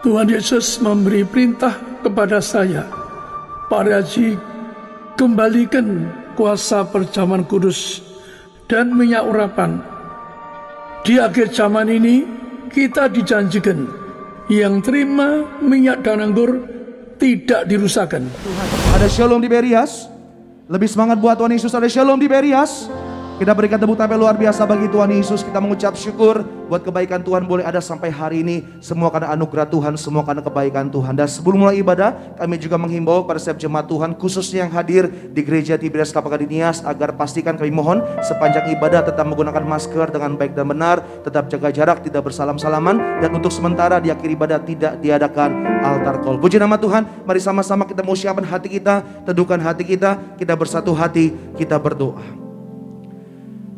Tuhan Yesus memberi perintah kepada saya, Pak Haji, kembalikan kuasa perjamuan kudus dan minyak urapan. Di akhir zaman ini kita dijanjikan yang terima minyak dan anggur tidak dirusakkan. Ada shalom di Berias. Lebih semangat buat Tuhan Yesus. Ada shalom di Berias. Kita berikan tepuk tangan luar biasa bagi Tuhan Yesus. Kita mengucap syukur buat kebaikan Tuhan boleh ada sampai hari ini. Semua karena anugerah Tuhan, semua karena kebaikan Tuhan. Dan sebelum mulai ibadah, kami juga menghimbau pada setiap jemaat Tuhan, khususnya yang hadir di gereja Tiberias Kelapa Gading Nias, agar pastikan kami mohon sepanjang ibadah tetap menggunakan masker dengan baik dan benar, tetap jaga jarak, tidak bersalam-salaman, dan untuk sementara di akhir ibadah tidak diadakan altar call. Puji nama Tuhan. Mari sama-sama kita mau siapkan hati kita, teduhkan hati kita bersatu hati, kita berdoa.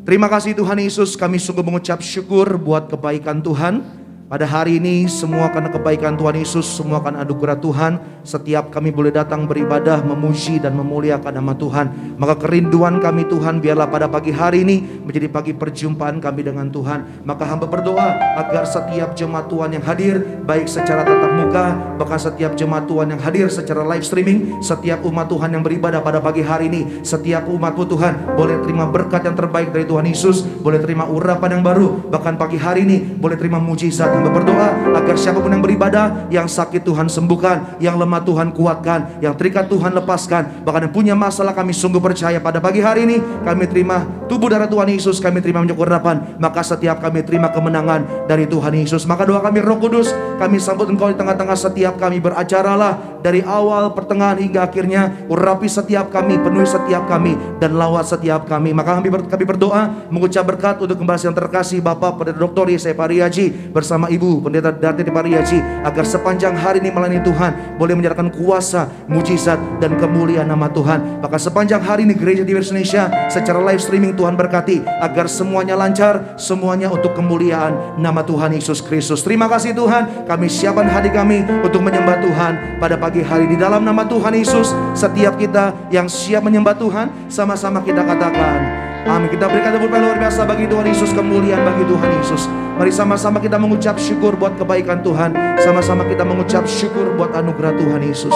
Terima kasih Tuhan Yesus, kami sungguh mengucap syukur buat kebaikan Tuhan. Pada hari ini semua karena kebaikan Tuhan Yesus, semua karena anugerah Tuhan. Setiap kami boleh datang beribadah, memuji dan memuliakan nama Tuhan. Maka kerinduan kami Tuhan, biarlah pada pagi hari ini menjadi pagi perjumpaan kami dengan Tuhan. Maka hamba berdoa agar setiap jemaat Tuhan yang hadir, baik secara tatap muka, bahkan setiap jemaat Tuhan yang hadir secara live streaming, setiap umat Tuhan yang beribadah pada pagi hari ini, setiap umatmu Tuhan boleh terima berkat yang terbaik dari Tuhan Yesus, boleh terima urapan yang baru, bahkan pagi hari ini boleh terima mujizat. Hamba berdoa agar siapapun yang beribadah, yang sakit Tuhan sembuhkan, yang lemah Tuhan kuatkan, yang terikat Tuhan lepaskan, bahkan yang punya masalah kami sungguh percaya pada pagi hari ini kami terima tubuh darah Tuhan Yesus, kami terima minyak urapan, maka setiap kami terima kemenangan dari Tuhan Yesus. Maka doa kami Roh Kudus, kami sambut Engkau di tengah-tengah setiap kami, beracaralah dari awal, pertengahan hingga akhirnya, urapi setiap kami, penuhi setiap kami, dan lawat setiap kami. Maka kami berdoa mengucap berkat untuk kembali yang terkasih Bapak Pendeta Dr. Yesaya Pariaji bersama Ibu Pendeta Darti Pariaji, agar sepanjang hari ini melayani Tuhan boleh menyatakan kuasa, mujizat dan kemuliaan nama Tuhan. Maka sepanjang hari ini gereja Tiberias Indonesia secara live streaming Tuhan berkati, agar semuanya lancar, semuanya untuk kemuliaan nama Tuhan Yesus Kristus. Terima kasih Tuhan, kami siapkan hati kami untuk menyembah Tuhan pada pagi hari di dalam nama Tuhan Yesus. Setiap kita yang siap menyembah Tuhan, sama-sama kita katakan amin. Kita berikan tepuk tangan luar biasa bagi Tuhan Yesus, kemuliaan bagi Tuhan Yesus. Mari sama-sama kita mengucap syukur buat kebaikan Tuhan. Sama-sama kita mengucap syukur buat anugerah Tuhan Yesus.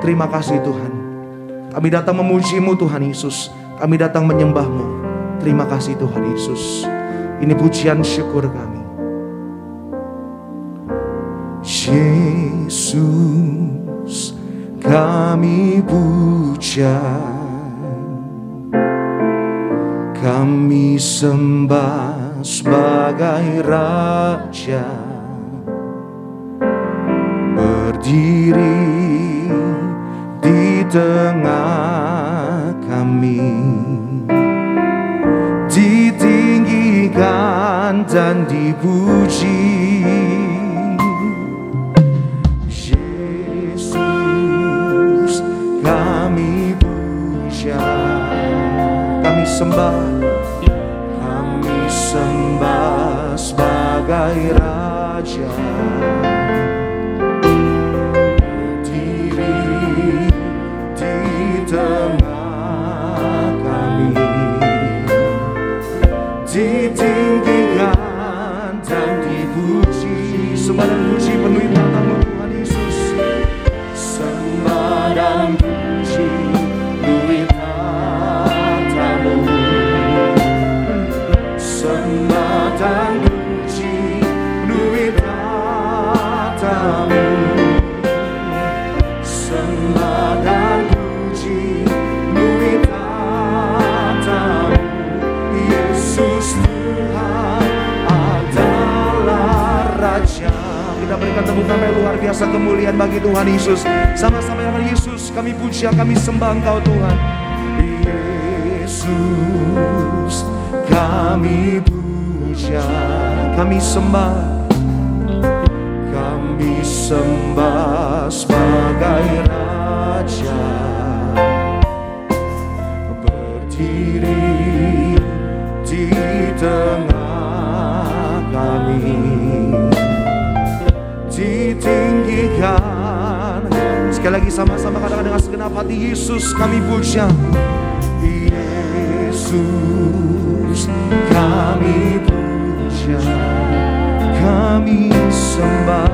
Terima kasih Tuhan. Kami datang memuji-Mu Tuhan Yesus. Kami datang menyembah-Mu. Terima kasih Tuhan Yesus. Ini pujian syukur kami. Yesus, kami puja, kami sembah sebagai Raja, berdiri di tengah kami, ditinggikan dan dipuji. Yesus, kami puja, kami sembah sebagai Raja, berdiri di tengah kami, ditinggikan dan dipuji. Sembah dan puji penuhi tatamu Tuhan Yesus. Sembah dan puji penuhi tatamu. Sembah dan puji penuhi tatamu. Sembah dan puji penuhi tatamu. Yesus Tuhan adalah Raja. Kita berikan tepuk tangan luar biasa kemuliaan bagi Tuhan Yesus. Sama-sama dengan Yesus kami puja, kami sembah Engkau Tuhan. Yesus, kami puja, kami sembah, kami sembah sebagai Raja, berdiri di tengah kami, ditinggikan. Sekali lagi sama-sama katakan dengan segenap hati, Yesus kami puja. Yesus, kami puja, kami sembah,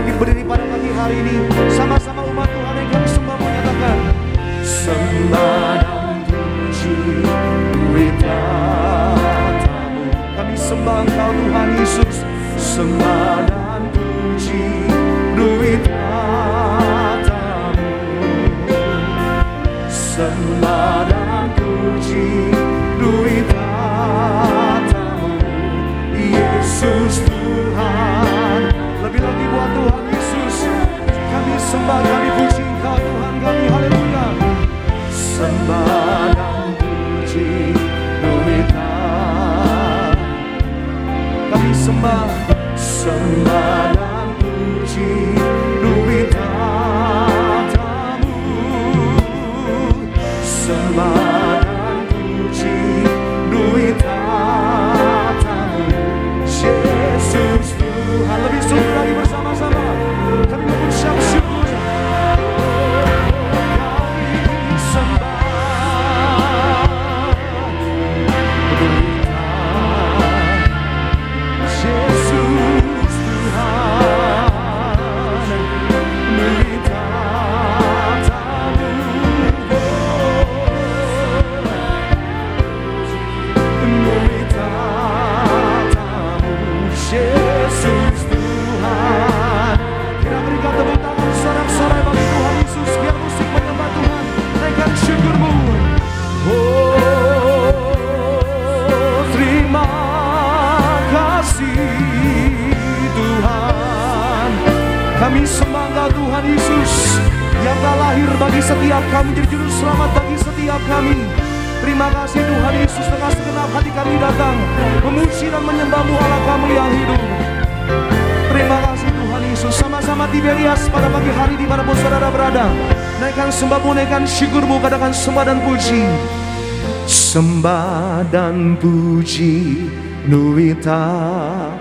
bangkit berdiri pada pagi hari ini. Sama-sama umat Tuhan yang kami sembah menyatakan sembah dan puji beritamu. Kami sembah Engkau Tuhan Yesus. Sembah dan puji beritamu. Sembah dan puji beritamu. Yesus Tuhan. Lebih lagi buat Tuhan Yesus. Kami sembah, kami puji Engkau Tuhan kami. Haleluya. Sembah dan puji beritamu. Kami sembah, sembah dan puji beritamu. Sembah dan puji beritamu. Yesus Tuhan. Lebih sungguh lagi bersama-sama kami mengucap syukur. Kami sembah Yesus Tuhan. Yesus Tuhan. Kita berikan tepuk tangan sorak-sorai bagi Tuhan Yesus. Biar musik menyembah Tuhan, naikkan syukur-Mu. Oh, terima kasih Tuhan. Kami sembah Engkau Tuhan Yesus yang telah lahir bagi setiap kami, jadi juru selamat bagi setiap kami. Terima kasih Tuhan Yesus, tengah segenap hati kami datang memuji dan menyembah-Mu Allah kami yang hidup. Terima kasih Tuhan Yesus. Sama-sama Tiberias pada pagi hari di mana pun saudara berada, naikkan sembah-Mu, naikkan syukur-Mu, katakan sembah dan puji. Sembah dan puji nuwita-Mu.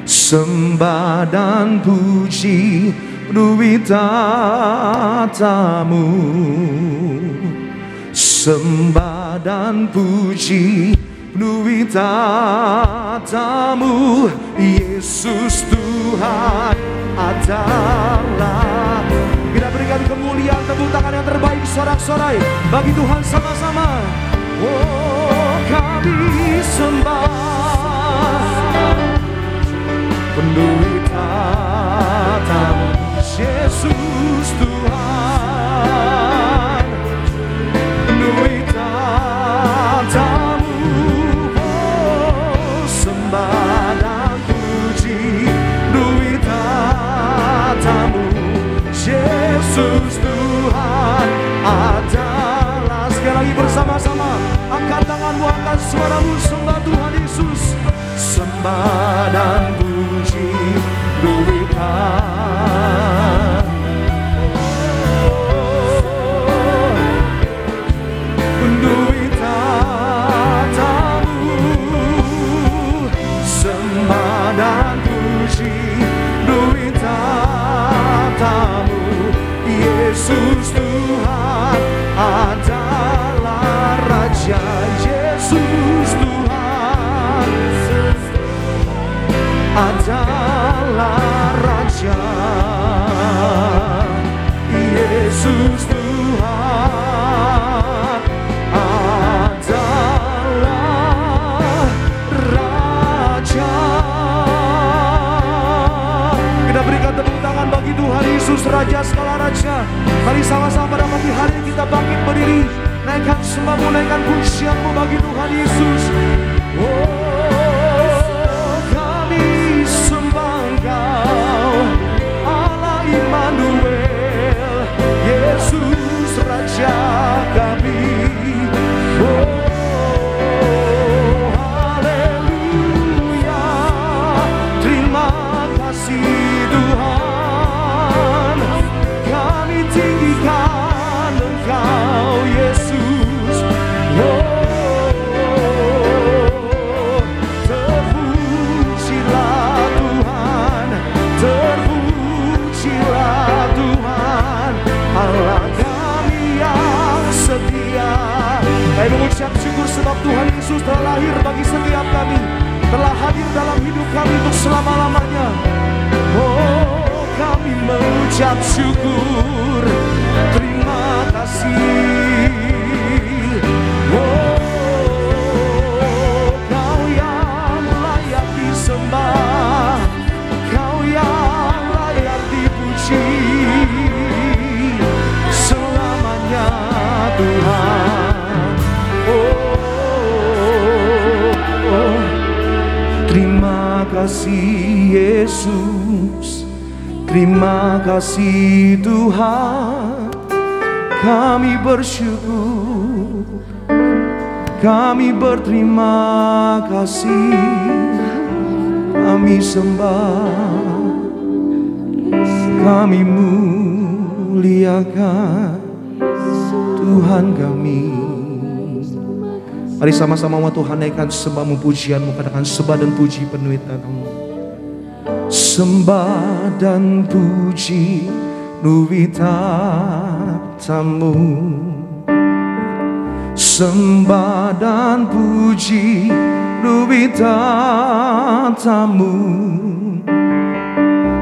Sembah dan puji nuwita-Mu. Sembah dan puji nuwita-Mu. Yesus Tuhan adalah. Kita berikan kemuliaan, tepuk tangan yang terbaik, sorak-sorai bagi Tuhan sama-sama. Oh, kami sembah penderitaan Yesus Tuhan. Penderitaan-Mu, oh, sembah dan puji penderitaan-Mu. Yesus Tuhan adalah. Sekali lagi bersama-sama, angkat tanganmu, angkat suaramu, sembah Tuhan Yesus. Sembah dan puji nuwita, nuwita-Mu. Sembah dan puji nuwita-Mu. Yesus Tuhan adalah Raja. Yesus Tuhan adalah Raja. Yesus Tuhan adalah Raja. Kita berikan tepuk tangan bagi Tuhan Yesus, Raja segala Raja. Mari sama-sama pada pagi hari kita bangkit berdiri, naikkan sembah-Mu, naikkan pujian-Mu bagi Tuhan Yesus. Oh, kami sembah Engkau Allah Immanuel, Yesus Raja kami. Oh, haleluya. Terima kasih Tuhan, kami tinggikan Engkau Yesus. Oh, terpujilah Tuhan, terpujilah Tuhan, Allah kami yang setia. Kami mengucap syukur sebab Tuhan Yesus telah lahir bagi setiap kami. telah hadir dalam hidup kami untuk selama-lamanya. Oh, kami mengucap syukur, terima kasih. Oh, Kau yang layak disembah, Kau yang layak dipuji selamanya Tuhan. Oh, terima kasih Yesus, terima kasih Tuhan. Kami bersyukur, kami berterima kasih, kami sembah, kami muliakan Tuhan kami. Mari sama-sama umat Tuhan naikkan sembahmu, pujianmu, katakan sembah dan puji penuhi tanahmu. Sembah dan puji penuhi tatamu. Sembah dan puji penuhi tatamu.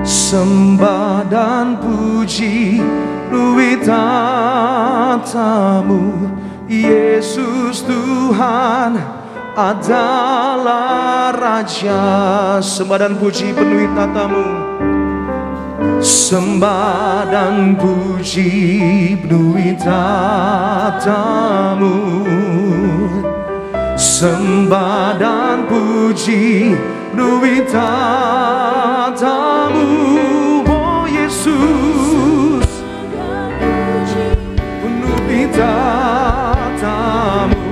Sembah dan puji penuhi tatamu. Yesus Tuhan adalah Raja. Sembah dan puji penuhi tatamu. Sembah dan puji penuhi tatamu. Sembah dan puji penuhi tatamu. Oh Yesus, penuhi tatamu.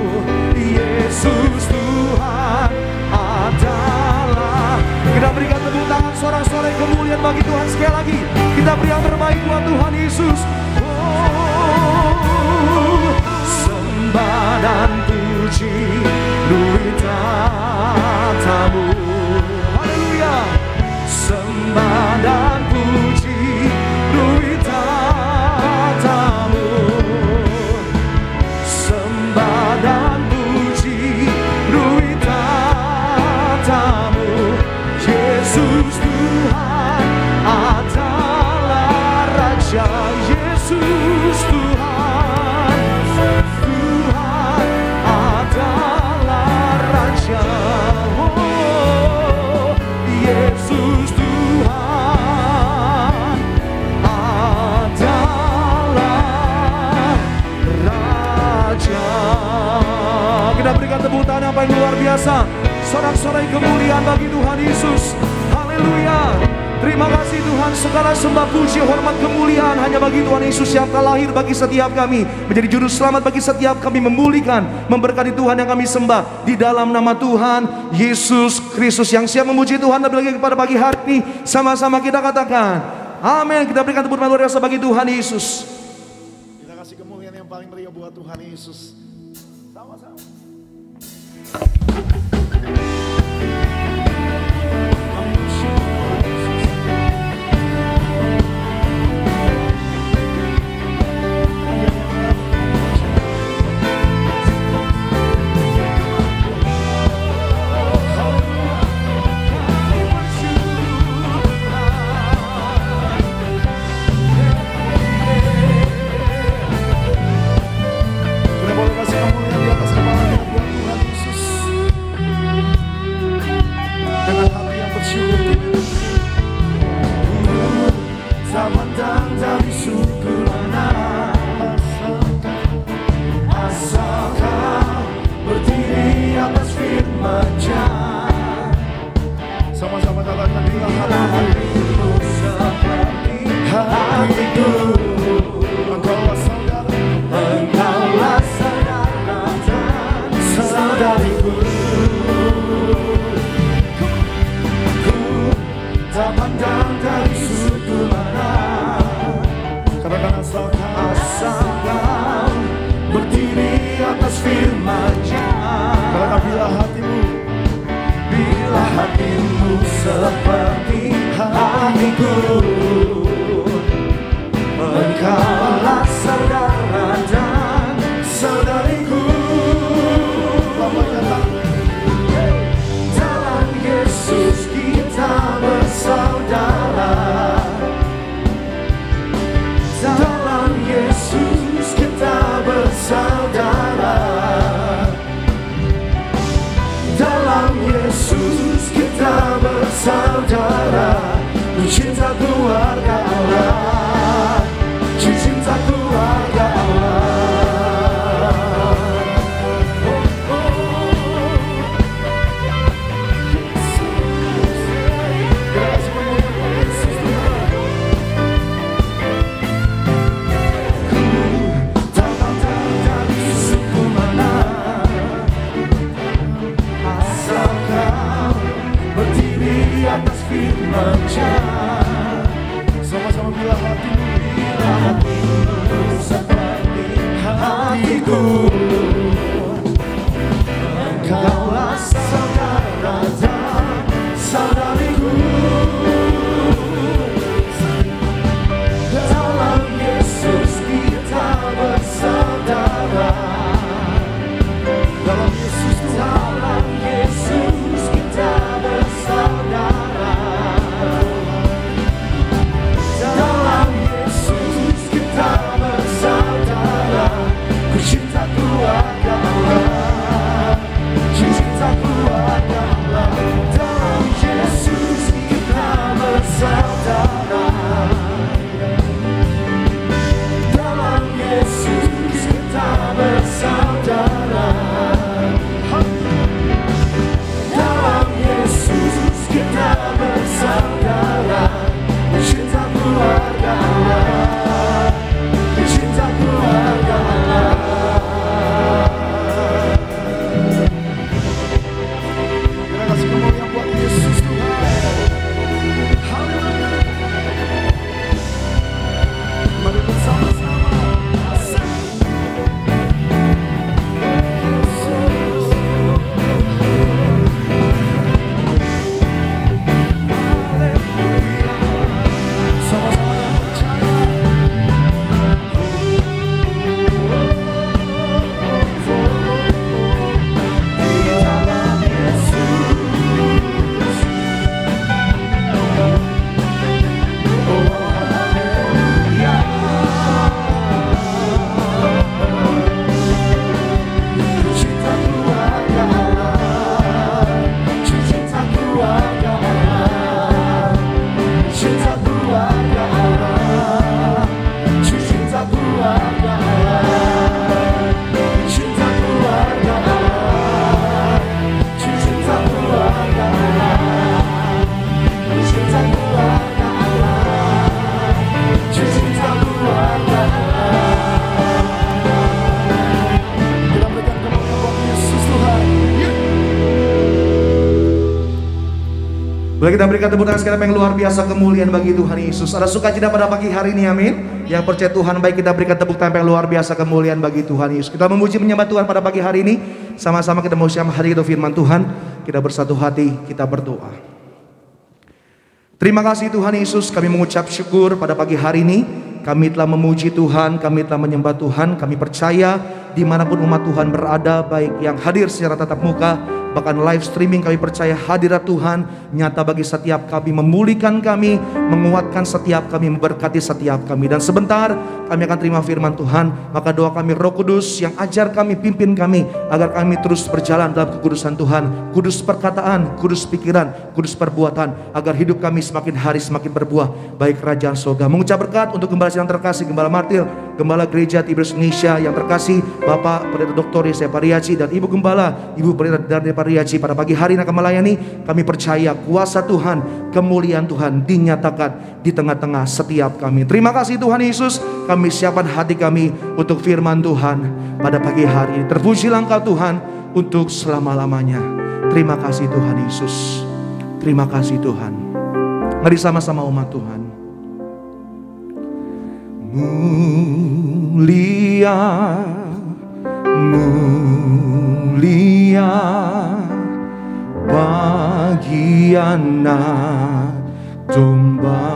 Yesus Tuhan adalah. Kita berikan tepuk tangan sorak-sorai kemuliaan bagi Tuhan sekali lagi. Kita beri yang terbaik buat Tuhan Yesus. Oh, sembah dan puji penuhi tatamu. Haleluya. Sembah dan puji penuhi tatamu. Sembah dan puji penuhi tatamu. Yesus Tuhan adalah Raja. Yesus Tuhan, Tuhan adalah Raja. Oh, Yesus Tuhan adalah Raja. Kita berikan tepuk tangan apa yang luar biasa. Sorak-sorai kemuliaan bagi Tuhan Yesus. Haleluya. Terima kasih Tuhan, segala sembah puji hormat kemuliaan hanya bagi Tuhan Yesus yang telah lahir bagi setiap kami, menjadi juru selamat bagi setiap kami, memulihkan, memberkati Tuhan yang kami sembah di dalam nama Tuhan Yesus Kristus. Yang siap memuji Tuhan lebih lagi kepada pagi hari ini, sama-sama kita katakan amin. Kita berikan tepuk tangan luar biasa bagi Tuhan Yesus. Kita kasih kemuliaan yang paling meriah buat Tuhan Yesus. Sama-sama. Sama-sama katakan bila hatimu seperti hatiku. Engkaulah saudara, engkaulah saudara dan saudariku. Ku tak pandang dari suku mana. Katakan asalkan berdiri atas firman-Nya. Katakan bila hatimu, bila hatimu seperti hatiku. Engkaulah saudara dan saudariku. Boleh kita berikan tepuk tangan sekali yang luar biasa, kemuliaan bagi Tuhan Yesus. Ada sukacita pada pagi hari ini, amin. Yang percaya Tuhan baik, kita berikan tepuk tangan yang luar biasa, kemuliaan bagi Tuhan Yesus. Kita memuji menyembah Tuhan pada pagi hari ini. Sama-sama kita mau siap hari itu firman Tuhan. Kita bersatu hati, kita berdoa. Terima kasih Tuhan Yesus, kami mengucap syukur pada pagi hari ini. Kami telah memuji Tuhan, kami telah menyembah Tuhan. Kami percaya dimanapun umat Tuhan berada, baik yang hadir secara tatap muka, bahkan live streaming, kami percaya hadirat Tuhan nyata bagi setiap kami, memulihkan kami, menguatkan setiap kami, memberkati setiap kami. Dan sebentar kami akan terima firman Tuhan. Maka doa kami Roh Kudus yang ajar kami, pimpin kami, agar kami terus berjalan dalam kekudusan Tuhan. Kudus perkataan, kudus pikiran, kudus perbuatan, agar hidup kami semakin hari semakin berbuah baik kerajaan surga. Mengucap berkat untuk gembala yang terkasih, Gembala Martir, Gembala Gereja Tiberius Indonesia yang terkasih, Bapak Pendeta Dr. Yesaya Pariaci, dan Ibu Gembala, Ibu Pendeta Darde Pariaci. Pada pagi hari ini akan melayani. Kami percaya kuasa Tuhan, kemuliaan Tuhan dinyatakan di tengah-tengah setiap kami. Terima kasih Tuhan Yesus. Kami siapkan hati kami untuk firman Tuhan pada pagi hari ini. Terpujilah Engkau Tuhan untuk selama-lamanya. Terima kasih Tuhan Yesus. Terima kasih Tuhan. Mari sama-sama umat Tuhan. Mulia, mulia bagi anak domba.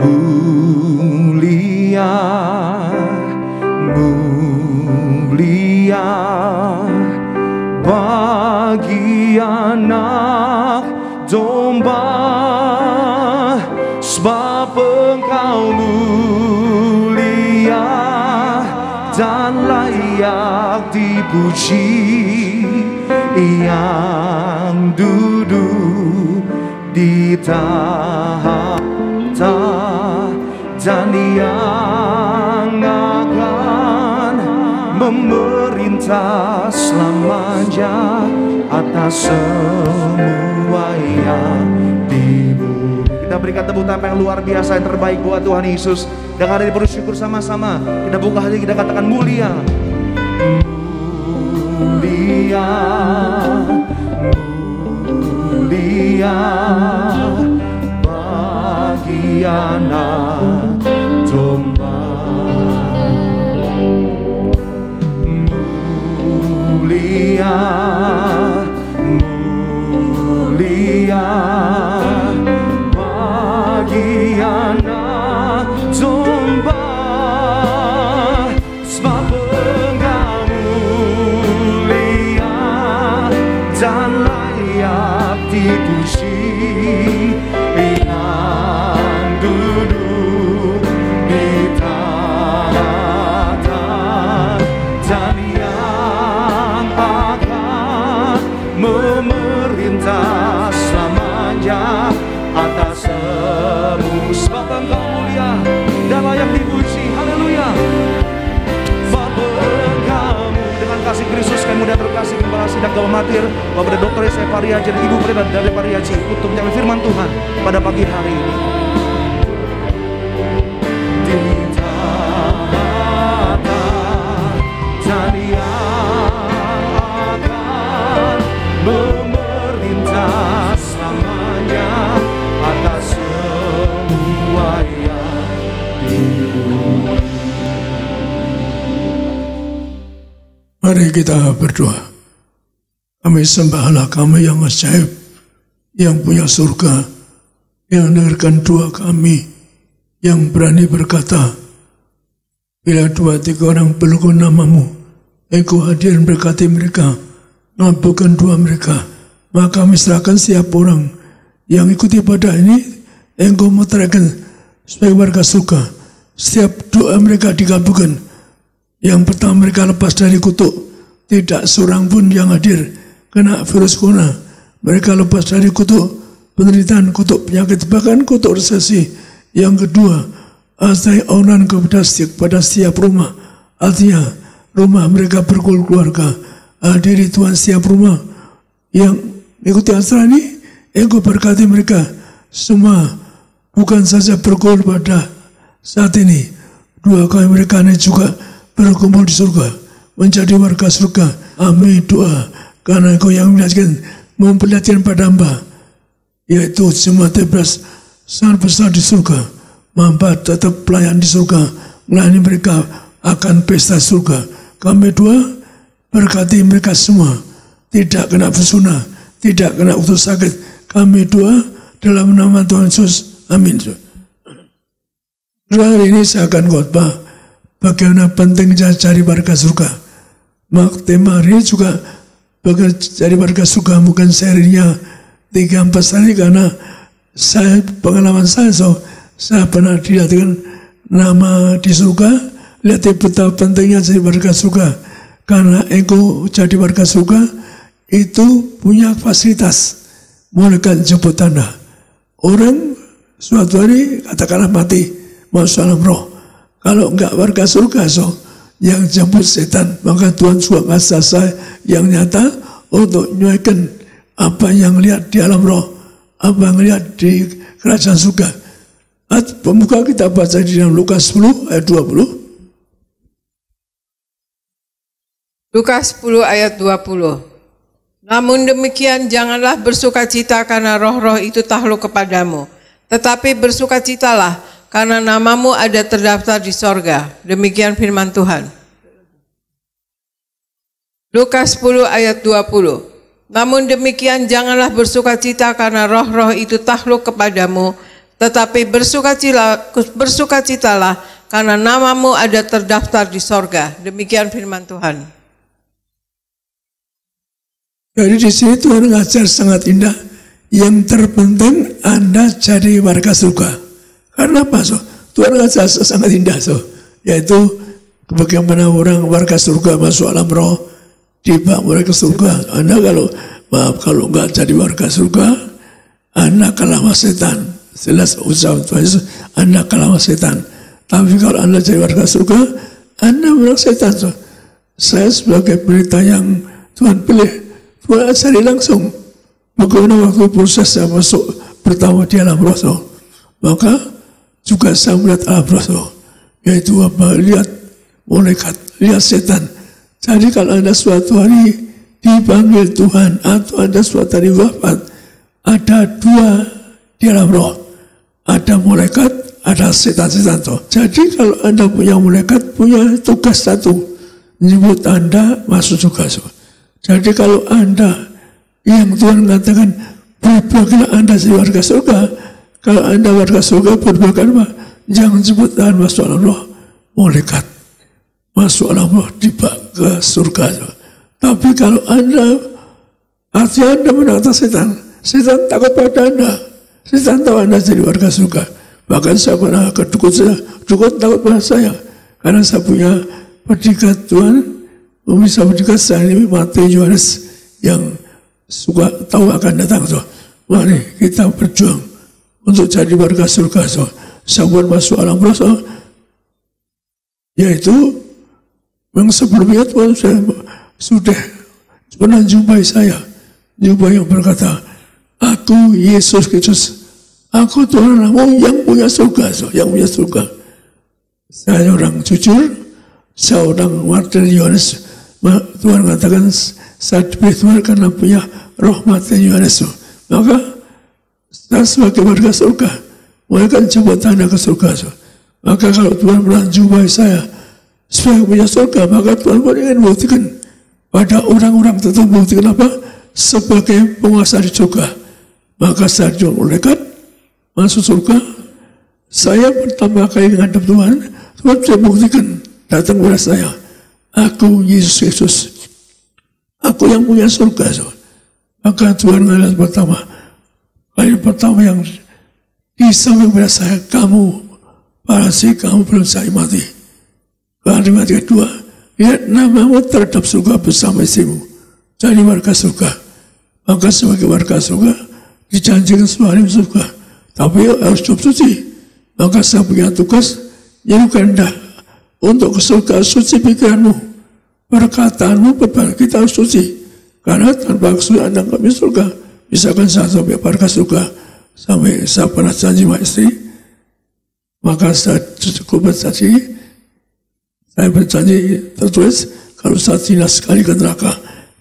Mulia, mulia bagi anak domba. Sebab Engkau mulia dan layak dipuji, yang duduk di tahta dan yang akan memerintah selamanya atas semua yang di bumi. Kita berikan tepuk tangan yang luar biasa, yang terbaik buat Tuhan Yesus. Dan hari ini bersyukur sama-sama. Kita buka hati, kita katakan mulia, mulia, mulia bagi anak domba. Mulia, mulia bagi anak domba. Sebab Engkau mulia dan layak dipuji, yang duduk di tahta dan yang akan memerintah selamanya atas semua. Sebab Engkau mulia dan layak dipuji. Haleluya. Sebab Engkau dengan kasih Kristus kami mudah terkasih Gembala Sidang Gembala Martir, Bapak Dr. Yesaya Pariaci dan Ibu Pendeta Darde Pariaci untuk menyampaikan firman Tuhan pada pagi hari ini. Di tahta dan yang akan memerintah selamanya atas semua yang di bumi. Mari kita berdoa. Kami sembah Allah kami yang ajaib, yang punya surga, yang mendengarkan doa kami, yang berani berkata, bila 2-3 orang pelukul namamu, Engkau hadir berkati mereka, ngabulkan doa mereka. Maka kami serahkan setiap orang yang ikuti ibadah ini, Engkau meteraikan sebagai warga surga. Setiap doa mereka dikabulkan. Yang pertama mereka lepas dari kutuk, tidak seorang pun yang hadir kena virus corona. Mereka lepas dari kutuk penderitaan, kutuk penyakit, bahkan kutuk resesi. Yang kedua, asai onan kepada setiap rumah. Artinya rumah mereka berkeluarga. Hadiri Tuhan setiap rumah yang mengikuti acara ini, Engkau berkati mereka semua, bukan saja berkumpul pada saat ini, 2 kali mereka ini juga berkumpul di surga, menjadi warga surga. Amin. Doa karena Engkau yang memperlihatkan pada hamba, yaitu jemaat Hebrews sangat besar di surga, mampu tetap pelayan di surga, melayani mereka akan pesta surga. Kami doa berkati mereka semua, tidak kena pesona, tidak kena utus sakit. Kami doa dalam nama Tuhan Yesus. Amin. Hari ini saya akan khotbah bagaimana pentingnya cari warga surga. Tema hari ini juga bagaimana cari warga surga, bukan serinya 3-4 hari, karena saya pengalaman saya pernah dilihatkan nama di surga, lihat betapa pentingnya jadi warga surga. Karena engkau jadi warga surga itu punya fasilitas, malaikat jemput Anda. Orang suatu hari katakanlah mati masuk alam roh, kalau enggak warga surga yang jemput setan, maka Tuhan juga ngasih saya yang nyata untuk menyuaikan apa yang lihat di alam roh, apa yang lihat di kerajaan surga. Pemuka kita baca di dalam Lukas 10 ayat 20. Lukas 10 ayat 20. Namun demikian janganlah bersukacita karena roh-roh itu takluk kepadamu, tetapi bersukacitalah karena namamu ada terdaftar di sorga. Demikian firman Tuhan. Lukas 10 ayat 20. Namun demikian janganlah bersukacita karena roh-roh itu takluk kepadamu, tetapi bersukacitalah karena namamu ada terdaftar di sorga. Demikian firman Tuhan. Jadi di sini Tuhan ngajar sangat indah. Yang terpenting Anda jadi warga surga. Karena apa? Tuhan ngajar sangat indah. Yaitu bagaimana orang warga surga masuk alam roh, dibawa ke surga. Anda kalau nggak jadi warga surga, Anda kalah sama setan. Jelas usaha Tuhan Yesus, Anda kalah sama setan. Tapi kalau Anda jadi warga surga, Anda menang setan. Saya sebagai berita yang Tuhan pilih, Tuhan ajari langsung bagaimana waktu proses saya masuk pertama di alam roh, maka juga saya melihat alam roh, yaitu apa? Lihat malaikat, lihat setan. Jadi kalau Anda suatu hari dipanggil Tuhan atau Anda suatu hari wafat, ada dua di alam roh, ada malaikat, ada setan-setan. Jadi kalau Anda punya malaikat, punya tugas satu, menyebut Anda masuk surga. Jadi kalau Anda yang Tuhan katakan berbagailah Anda jadi warga surga, kalau Anda warga surga berbagailah apa? Jangan sebut Tuhan masuk alam roh, malaikat masuk alam roh tiba ke surga. Tapi kalau Anda hati Anda menang atas setan, setan takut pada Anda, setan tahu Anda jadi warga surga. Bahkan saya pernah ke dukun takut pada saya, karena saya punya predikat Tuhan. Bisa berdekat saya ini mati Yohanes yang suka tahu akan datang. Mari kita berjuang untuk jadi warga surga. Sabar masuk alam roh, yaitu yang sebelumnya Tuhan sudah pernah jumpai saya, jumpai yang berkata, aku Yesus Kristus, aku Tuhan yang punya surga, yang punya surga. Saya orang jujur, saya orang martir Yohanes. Tuhan katakan saya diberi Tuhan karena punya roh mati Yohanes. Maka saya sebagai warga surga, mereka jemput Anda ke surga. Maka kalau Tuhan pernah jumpai saya sebagai punya surga, maka Tuhan pun ingin buktikan pada orang-orang tertentu, buktikan apa? Sebagai penguasa di surga. Maka saya jual malaikat masuk surga. Saya pertama kali menghadap Tuhan, Tuhan sudah buktikan datang kepada saya. Aku Yesus Kristus, aku yang punya surga. Maka Tuhan kalian pertama yang disampaikan kepada saya, kamu Parasi, kamu belum saya mati. Kalimat kedua, lihat namamu terhadap surga bersama istrimu, jadi warga surga. Maka sebagai warga surga dijanjikan semua surga, tapi harus hidup suci. Maka saya punya tugas menyerukan Anda untuk ke surga, suci pikiranmu, perkataanmu, kita harus suci. Karena tanpa kesucian Anda nggak bisa surga. Misalkan saya sampai warga surga, sampai saya pernah janji sama istri, maka saya cukup berjanji, saya berjanji tertulis, kalau saya zina sekali ke neraka,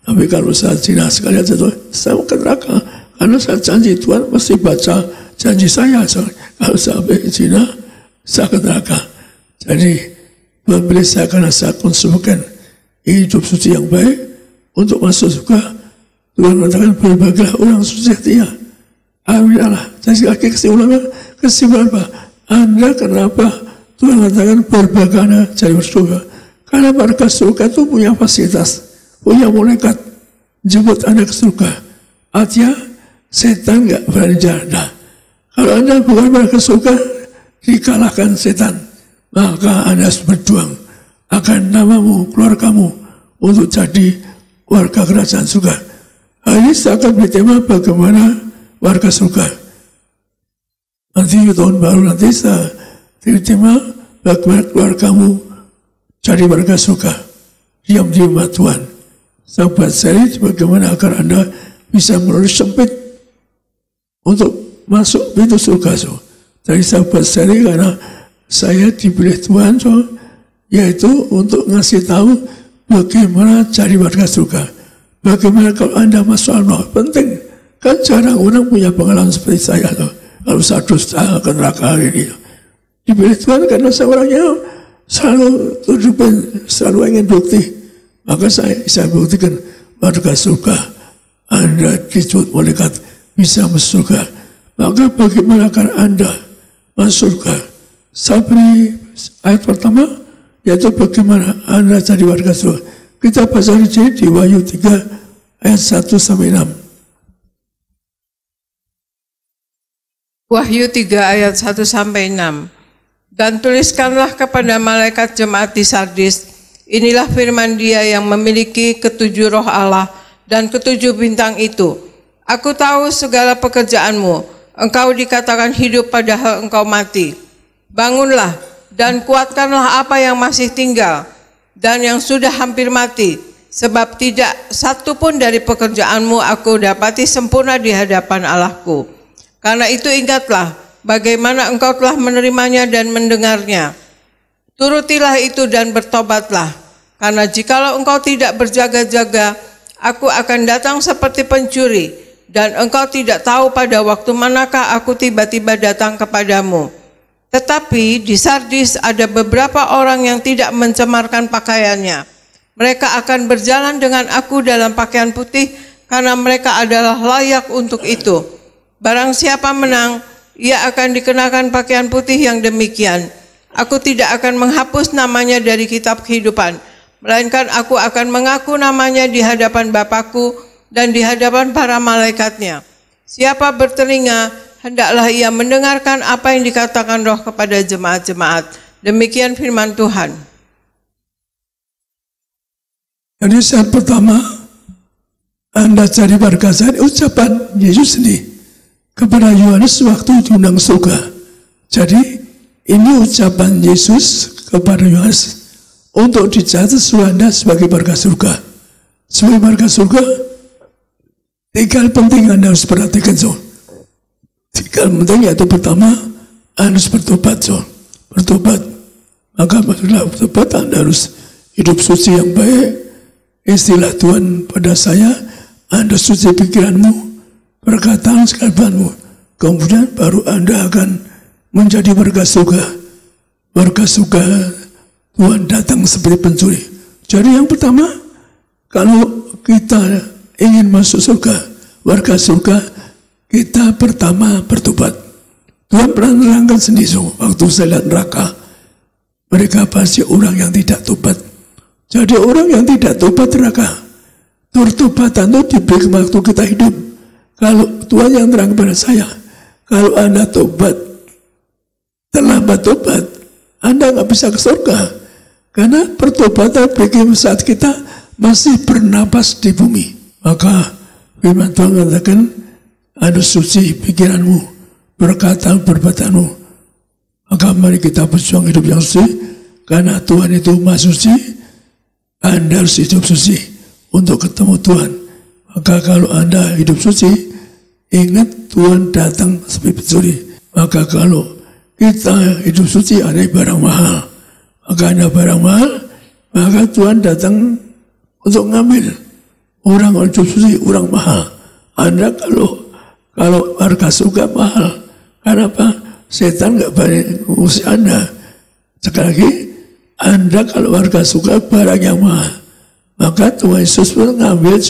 Tapi kalau saya zina sekali aja tuh, saya mau ke neraka. Karena saya janji Tuhan mesti baca janji saya. Kalau sampai zina, saya ke neraka. Jadi Tuhan pilih saya karena saya konsumkan hidup suci yang baik untuk masuk surga. Tuhan mengatakan berbahagialah orang suci hatinya. Amin Allah. Jadi lagi kesimpulan apa? Anda kenapa Tuhan mengatakan berbahagialah jadi surga? Karena warga surga itu punya fasilitas, punya malaikat jemput Anda ke surga. Artinya setan nggak berani jalan. Nah, kalau Anda bukan warga surga, dikalahkan setan, maka Anda harus berjuang akan namamu, keluargamu untuk jadi warga kerajaan surga. Hari ini saya akan beri tema bagaimana warga surga. Nanti tahun baru nanti saya beri tema bagaimana keluargamu jadi warga surga. Diam di rumah Tuhan. Saya buat seri bagaimana agar Anda bisa melalui sempit untuk masuk pintu surga. Jadi saya buat seri karena saya dipilih Tuhan, yaitu untuk ngasih tahu bagaimana cari warga surga. Bagaimana kalau Anda masuk Allah, penting. Kan jarang orang punya pengalaman seperti saya. Kalau saya dusta ke neraka hari ini. Dipilih Tuhan karena saya orangnya selalu tunjukkan, selalu ingin bukti. Maka saya buktikan warga surga. Anda dijemput malaikat bisa masuk surga. Maka bagaimana akan Anda masuk surga? Saya beri ayat pertama, yaitu bagaimana Anda jadi warga surga. Kita baca di Wahyu 3 ayat 1 sampai 6. Wahyu 3 ayat 1 sampai 6. Dan tuliskanlah kepada malaikat jemaat di Sardis, inilah firman Dia yang memiliki ketujuh roh Allah dan ketujuh bintang itu. Aku tahu segala pekerjaanmu, engkau dikatakan hidup padahal engkau mati. Bangunlah dan kuatkanlah apa yang masih tinggal dan yang sudah hampir mati, sebab tidak satu pun dari pekerjaanmu aku dapati sempurna di hadapan Allahku. Karena itu ingatlah bagaimana engkau telah menerimanya dan mendengarnya. Turutilah itu dan bertobatlah, karena jikalau engkau tidak berjaga-jaga, aku akan datang seperti pencuri, dan engkau tidak tahu pada waktu manakah aku tiba-tiba datang kepadamu. Tetapi di Sardis ada beberapa orang yang tidak mencemarkan pakaiannya. Mereka akan berjalan dengan aku dalam pakaian putih, karena mereka adalah layak untuk itu. Barang siapa menang, ia akan dikenakan pakaian putih yang demikian. Aku tidak akan menghapus namanya dari kitab kehidupan, melainkan aku akan mengaku namanya di hadapan Bapakku dan di hadapan para malaikatnya. Siapa bertelinga, hendaklah ia mendengarkan apa yang dikatakan Roh kepada jemaat-jemaat. Demikian firman Tuhan. Jadi saat pertama, Anda cari warga surga, ucapan Yesus ini kepada Yohanes waktu diundang surga. Jadi ini ucapan Yesus kepada Yohanes untuk dicatat Anda sebagai warga surga. Sebagai warga surga, tiga hal penting Anda harus perhatikan. Tiga hal penting, yaitu pertama, Anda harus bertobat. Bertobat. Maka maksudnya bertobat, Anda harus hidup suci yang baik. Istilah Tuhan pada saya, Anda suci pikiranmu, perkataan sekalianmu, kemudian baru Anda akan menjadi warga surga. Warga surga, Tuhan datang seperti pencuri. Jadi yang pertama, kalau kita ingin masuk surga, warga surga, kita pertama bertobat. Tuhan pernah menerangkan sendiri waktu saya lihat neraka, mereka pasti orang yang tidak tobat. Jadi orang yang tidak tobat neraka, pertobatan itu diberi waktu kita hidup. Kalau Tuhan yang terang kepada saya, kalau Anda tobat, terlambat tobat, Anda nggak bisa ke surga. Karena pertobatan bagi saat kita masih bernapas di bumi. Maka firman Tuhan mengatakan, Anda suci pikiranmu, perkataan perbuatanmu. Maka mari kita berjuang hidup yang suci, karena Tuhan itu Maha Suci. Anda harus hidup suci untuk ketemu Tuhan. Maka kalau Anda hidup suci, ingat Tuhan datang seperti pencuri. Maka kalau kita hidup suci, ada barang mahal. Maka ada barang mahal, maka Tuhan datang untuk ngambil, Orang hidup suci, orang mahal. Anda kalau warga surga mahal. Kenapa? Setan nggak banyak ngusir Anda. Sekali lagi, Anda kalau warga surga barang yang mahal. Maka Tuhan Yesus pun ngambil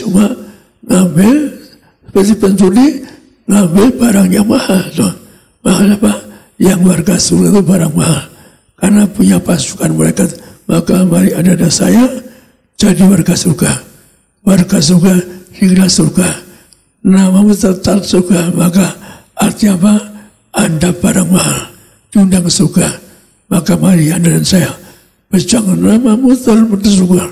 seperti pencuri, ngambil barang yang mahal. Mahal apa? Yang warga surga itu barang mahal. Karena punya pasukan mereka. Maka mari Anda dan saya jadi warga surga. Warga surga, hingga surga. Namamu tetap surga. Maka artinya apa? Anda barang mahal. Diundang ke surga. Maka mari Anda dan saya berjangan namamu tetap surga.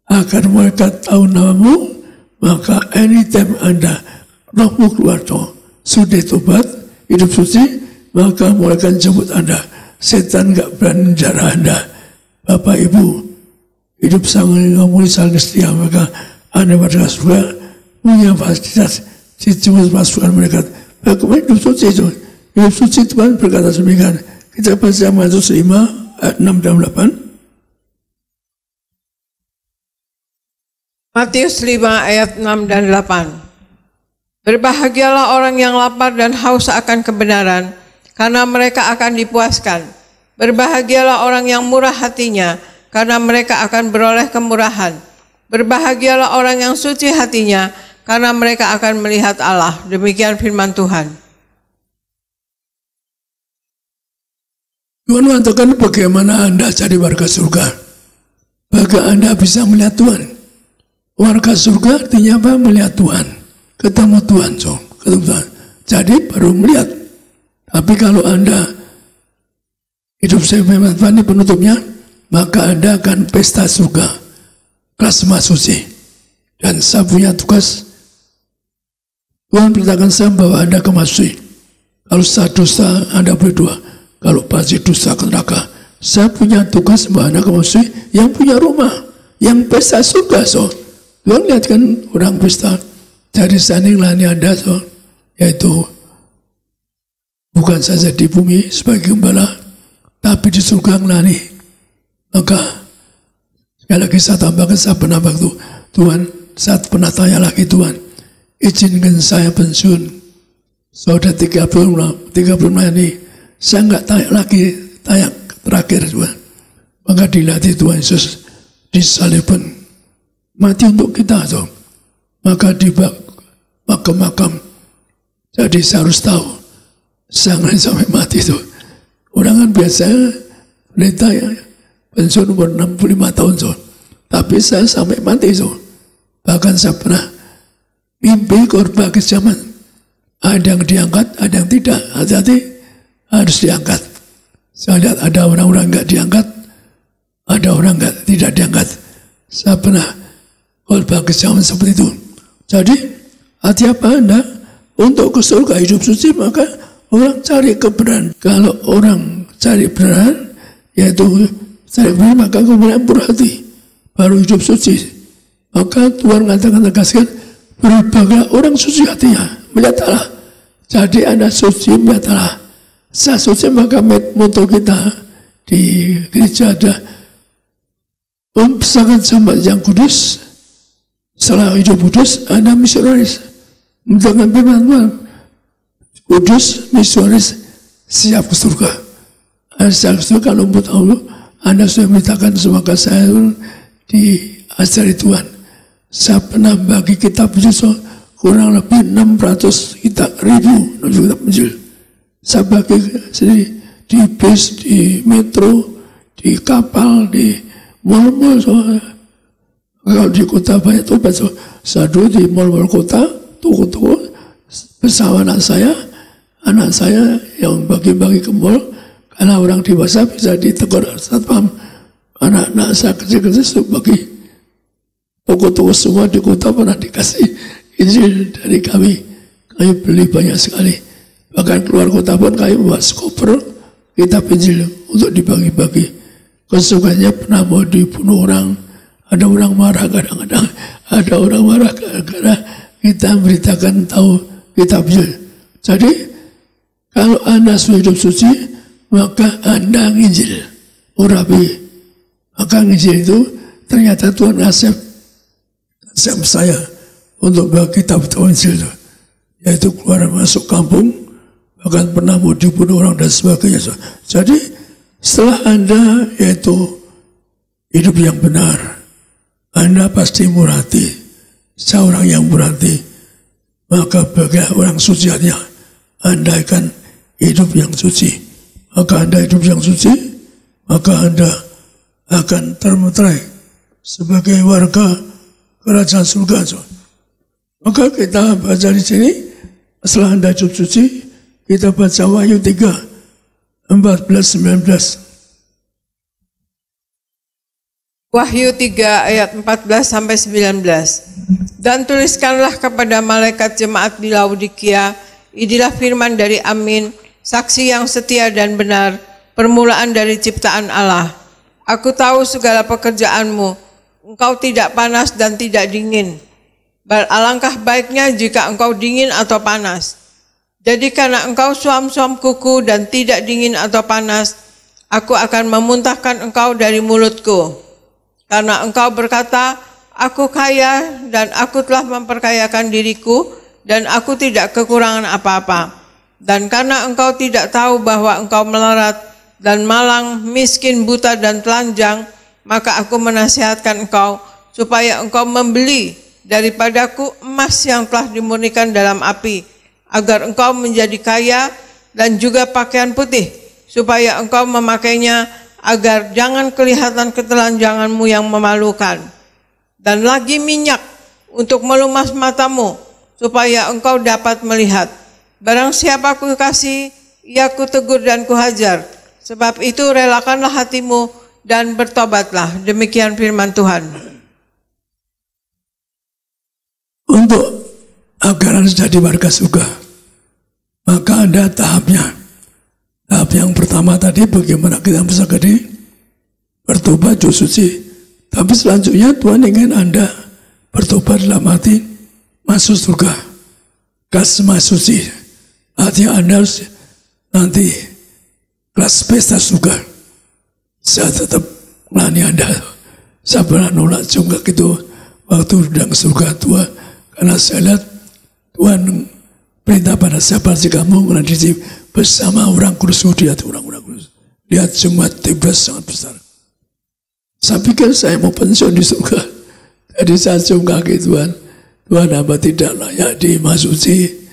Agar mereka tahu namamu. Maka anytime Anda rohmu keluar sudah tobat, hidup suci, maka mereka jemput Anda. Setan gak berani menjara Anda. Bapak Ibu, hidup sangat ngomong saling setia, maka Anda pada surga punya fasilitas dijemput pasukan mereka. Bagaimana hidup suci itu? Hidup suci Tuhan berkata demikian. Kita baca Matius 5 ayat 6 dan 8. Matius 5 ayat 6 dan 8. Berbahagialah orang yang lapar dan haus akan kebenaran, karena mereka akan dipuaskan. Berbahagialah orang yang murah hatinya, karena mereka akan beroleh kemurahan. Berbahagialah orang yang suci hatinya, karena mereka akan melihat Allah. Demikian firman Tuhan. Tuhan mengatakan bagaimana Anda jadi warga surga. Bagaimana Anda bisa melihat Tuhan. Warga surga artinya apa? Melihat Tuhan. Ketemu Tuhan. Ketemu Tuhan. Jadi baru melihat. Tapi kalau Anda hidup sebagaimana Tuhan ini penutupnya, maka Anda akan pesta surga. Kelas suci. Dan saya punya tugas. Tuhan perintahkan saya bahwa Anda kemasuki. Kalau saya dosa, Anda berdoa. Kalau pasti dosa ke neraka. Saya punya tugas bahwa Anda kemasuki yang punya rumah. Yang pesta surga. Tuhan lihat kan orang pesta. Jadi sana ngelani Anda, yaitu bukan saja di bumi sebagai gembala, tapi di surga ngelani. Maka sekali lagi saya tambahkan, saya pernah waktu Tuhan, saya pernah tanya lagi Tuhan, izinkan saya pensiun. Sudah 30 ini, saya nggak tanya lagi, tanya terakhir Tuhan. Maka dilatih Tuhan Yesus disalibkan. Mati untuk kita maka di makam. Jadi saya harus tahu jangan sampai mati itu. Orang kan biasa pendeta ya pensiun umur 65 tahun tapi saya sampai mati bahkan saya pernah mimpi khotbah kejaman. Ada yang diangkat, ada yang tidak. Hati-hati, harus diangkat. Saya lihat ada orang-orang enggak diangkat, ada orang enggak tidak diangkat. Saya pernah khotbah kejaman seperti itu. Jadi, hati apa Anda untuk ke surga hidup suci, maka orang cari kebenaran. Kalau orang cari kebenaran, yaitu cari kebenaran, maka kemudian berhati, baru hidup suci. Maka Tuhan mengatakan tegaskan, berbahagia orang suci hatinya, melihat Allah. Jadi Anda suci, melihat Allah. Saya suci, maka moto kita di gereja ada mempersembahkan jemaat yang kudus. Setelah hidup kudus, Anda misionaris. Dengan firman Tuhan, kudus, misionaris, siap ke surga. Anda siap ke surga, kalau mau tahu, Anda sudah memberitakan semoga saya diajari Tuhan. Saya pernah bagi kitab Injil kurang lebih 600 kitab Injil. Saya bagi di bis, di metro, di kapal, di mal-mal. Kalau di kota banyak tobat, saya dulu di mal-mal kota, toko-toko, bersama anak saya yang bagi-bagi ke mal, karena orang dewasa bisa ditegur satpam. Anak-anak saya kecil-kecil bagi toko-toko semua di kota pernah dikasih Injil dari kami. Kami beli banyak sekali. Bahkan keluar kota pun kami membuat koper kitab Injil untuk dibagi-bagi. Kesukaannya pernah mau dibunuh orang. Ada orang marah kadang-kadang, ada orang marah karena kita beritakan tahu kitab Injil. Jadi kalau Anda sudah hidup suci, maka Anda nginjil, urapi. Maka nginjil itu ternyata Tuhan ngasih konsep saya untuk kitab Injil, yaitu keluar masuk kampung, bahkan pernah mau dibunuh orang dan sebagainya. Jadi setelah Anda yaitu hidup yang benar, Anda pasti murati, seorang yang murati, maka bagi orang suci hatinya, Anda akan hidup yang suci. Maka Anda hidup yang suci, maka Anda akan termeterai sebagai warga kerajaan surga. Maka kita baca di sini, setelah Anda hidup suci, kita baca Wahyu 3, 14-19. Wahyu 3 ayat 14-19. Dan tuliskanlah kepada malaikat jemaat di Laodikia, inilah firman dari Amin, saksi yang setia dan benar, permulaan dari ciptaan Allah. Aku tahu segala pekerjaanmu, engkau tidak panas dan tidak dingin. Alangkah baiknya jika engkau dingin atau panas. Jadi karena engkau suam-suam kuku dan tidak dingin atau panas, aku akan memuntahkan engkau dari mulutku. Karena engkau berkata, aku kaya dan aku telah memperkayakan diriku dan aku tidak kekurangan apa-apa. Dan karena engkau tidak tahu bahwa engkau melarat dan malang, miskin, buta dan telanjang, maka aku menasihatkan engkau supaya engkau membeli daripadaku emas yang telah dimurnikan dalam api, agar engkau menjadi kaya, dan juga pakaian putih, supaya engkau memakainya, agar jangan kelihatan ketelanjanganmu yang memalukan. Dan lagi minyak untuk melumas matamu, supaya engkau dapat melihat. Barang siapa ku kasih, ia ku tegur dan ku hajar. Sebab itu relakanlah hatimu dan bertobatlah. Demikian firman Tuhan. Untuk agar Anda jadi warga surga, maka ada tahapnya. Tahap yang pertama tadi bagaimana kita bisa jadi bertobat jauh suci. Tapi selanjutnya Tuhan ingin Anda bertobat dalam arti masuk surga, kelas suci. Artinya Anda harus nanti kelas pesta surga. Saya tetap melayani Anda. Saya pernah nolak juga gitu waktu sedang surga Tuhan, karena saya lihat Tuhan perintah pada siapa sih kamu menjadi bersama orang kudus, lihat orang-orang kudus, lihat jemaat Tibas sangat besar. Saya pikir saya mau pensiun di surga. Jadi saya cium kaki Tuhan. Tuhan, hamba tidak layak dimasuki,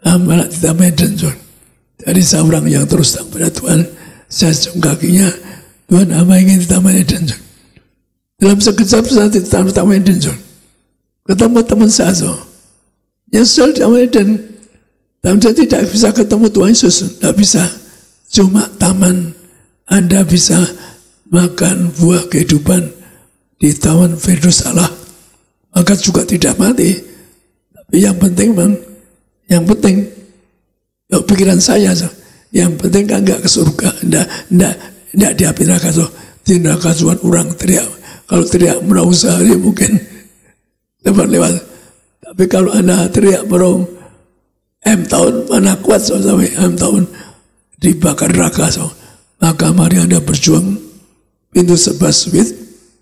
hamba tidak meden Tuhan. Jadi saya orang yang terus terang pada Tuhan. Saya cium kakinya, Tuhan, hamba ingin tidak meden Tuhan. Dalam sekejap saya tidak meden Tuhan. Ketemu teman saya Tuhan, nyesel tidak meden. Dan saya tidak bisa ketemu Tuhan Yesus, tidak bisa. Cuma taman Anda bisa makan buah kehidupan di Taman Firdaus Allah, maka juga tidak mati. Tapi yang penting ya, pikiran saya, yang penting kan enggak ke surga, enggak di api neraka. Di neraka cuma orang teriak, kalau teriak merau sehari mungkin dapat lewat. Tapi kalau Anda teriak merau tahun, mana kuat sampai tahun dibakar neraka. Maka mari Anda berjuang, pintu serba sempit,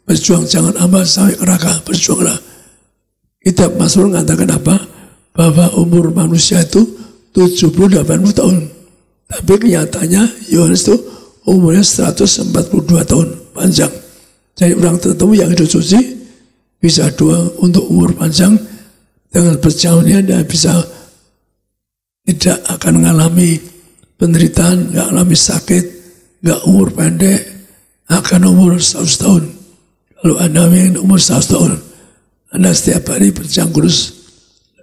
berjuang, jangan ambal sampai neraka, berjuanglah. Kitab Mazmur mengatakan apa? Bahwa umur manusia itu 70-80 tahun. Tapi kenyataannya Yohanes itu umurnya 142 tahun, panjang. Jadi orang tertentu yang hidup suci bisa doa untuk umur panjang, dengan berjalannya dia bisa tidak akan mengalami penderitaan, nggak mengalami sakit, nggak umur pendek, akan umur 100 tahun. Kalau Anda ingin umur 100 tahun, Anda setiap hari berjalan kudus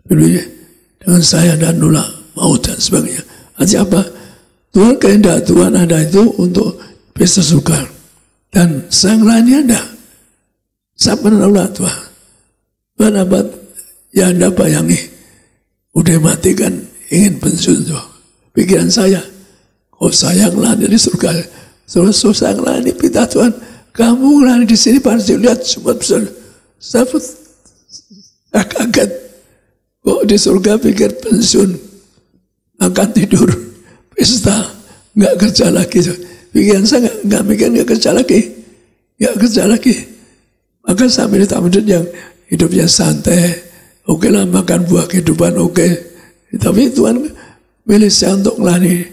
dengan saya dan nolak maut dan sebagainya. Artinya apa? Tuhan kehendak Tuhan Anda itu untuk pesta surga, dan saya melayani Anda. Saya menolak Tuhan. Tuhan apa? Ya Anda bayangi, udah mati kan, ingin pensiun tuh. Pikiran saya, kok saya ngelayani di surga, saya ngelayani pinta Tuhan, kamu ngelayani di sini pasti lihat semua besar. Saya kaget, kok di surga pikir pensiun, makan tidur, pesta, nggak kerja lagi. Pikiran saya nggak mikir nggak kerja lagi, nggak kerja lagi. Maka saya milih tamu yang hidupnya santai, oke lah makan buah kehidupan, oke. Tapi Tuhan milih saya untuk melayani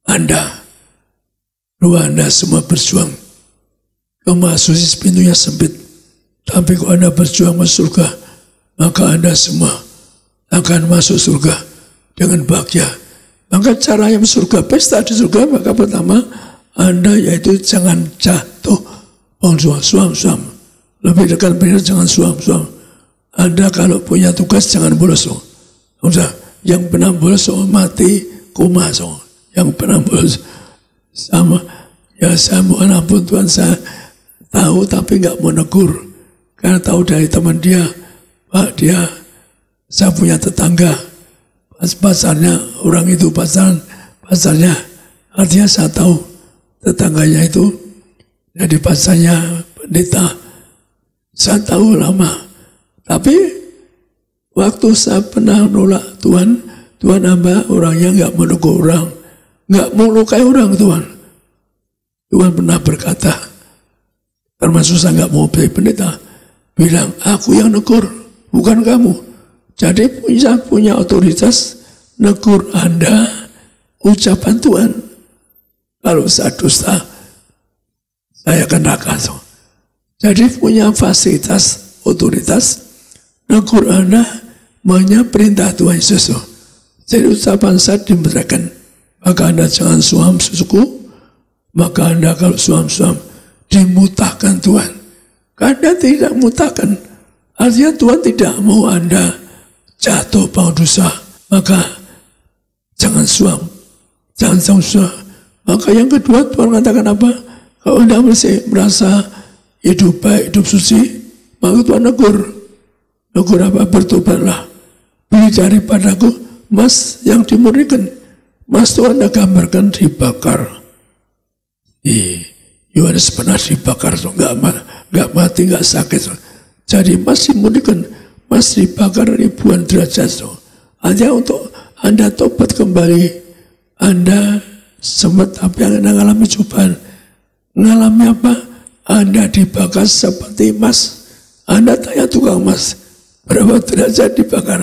Anda. Lalu Anda semua berjuang. Masuk pintunya sempit. Tapi kalau Anda berjuang masuk surga, maka Anda semua akan masuk surga dengan bahagia. Maka caranya masuk surga, pesta di surga, maka pertama Anda yaitu jangan jatuh. Suam. Lebih dekat benar jangan suam. Anda kalau punya tugas jangan bolos. Yang pernah bolos mati koma. Yang pernah bolos sama. Ya saya mohon ampun Tuhan, saya tahu tapi nggak mau negur. Karena tahu dari teman dia, Pak saya punya tetangga. Pasarnya orang itu pasarnya. Artinya saya tahu tetangganya itu jadi pasarnya pendeta. Saya tahu lama. Tapi waktu saya pernah nolak Tuhan hamba orangnya nggak menegur orang, nggak melukai orang Tuhan. Tuhan pernah berkata, termasuk saya nggak mau jadi pendeta, bilang aku yang negur, bukan kamu. Jadi saya punya otoritas negur Anda ucapan Tuhan. Kalau saya dusta, saya akan neraka. Jadi punya fasilitas, otoritas negur Anda maunya perintah Tuhan Yesus. Jadi ucapan saya diberikan, maka Anda jangan suam susuku. Maka Anda kalau suam-suam dimutahkan Tuhan. Anda tidak mutahkan, artinya Tuhan tidak mau Anda jatuh pada dosa. Maka jangan suam, jangan suam. Maka yang kedua Tuhan katakan apa? Kalau Anda masih merasa hidup baik, hidup suci, maka Tuhan negur apa? Bertobatlah. Beli daripadaku emas yang dimurnikan. Emas Tuhan Anda gambarkan dibakar. Yohanes pernah dibakar, nggak mati, nggak sakit. Jadi masih dimurnikan, masih dibakar ribuan derajat. Hanya untuk Anda tobat kembali. Anda sempat apa yang Anda mengalami cobaan. Mengalami apa? Anda dibakar seperti emas. Anda tanya tukang emas, berapa derajat dibakar?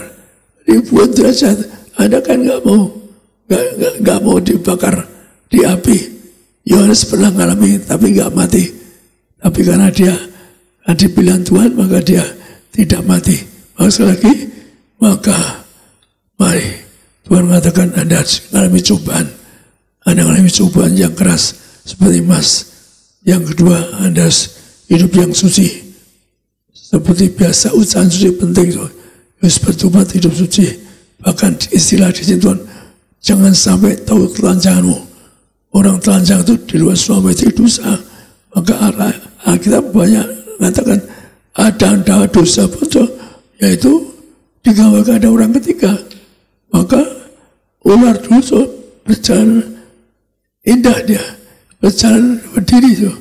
Ribuan derajat. Anda kan nggak mau dibakar di api. Yohanes pernah mengalami tapi nggak mati. Tapi karena dia dibilang Tuhan, maka dia tidak mati. Sekali lagi, maka mari Tuhan mengatakan Anda mengalami cobaan. Anda mengalami cobaan yang keras seperti emas. Yang kedua, Anda hidup yang suci. Seperti biasa, ucapan suci penting. Harus bertobat hidup suci. Bahkan istilah di sini Tuhan, jangan sampai tahu telanjanganmu. Orang telanjang itu di luar suami itu dosa. Maka kita banyak mengatakan ada dosa pun, yaitu digambarkan ada orang ketiga. Maka ular dosa berjalan indah dia, berjalan berdiri itu.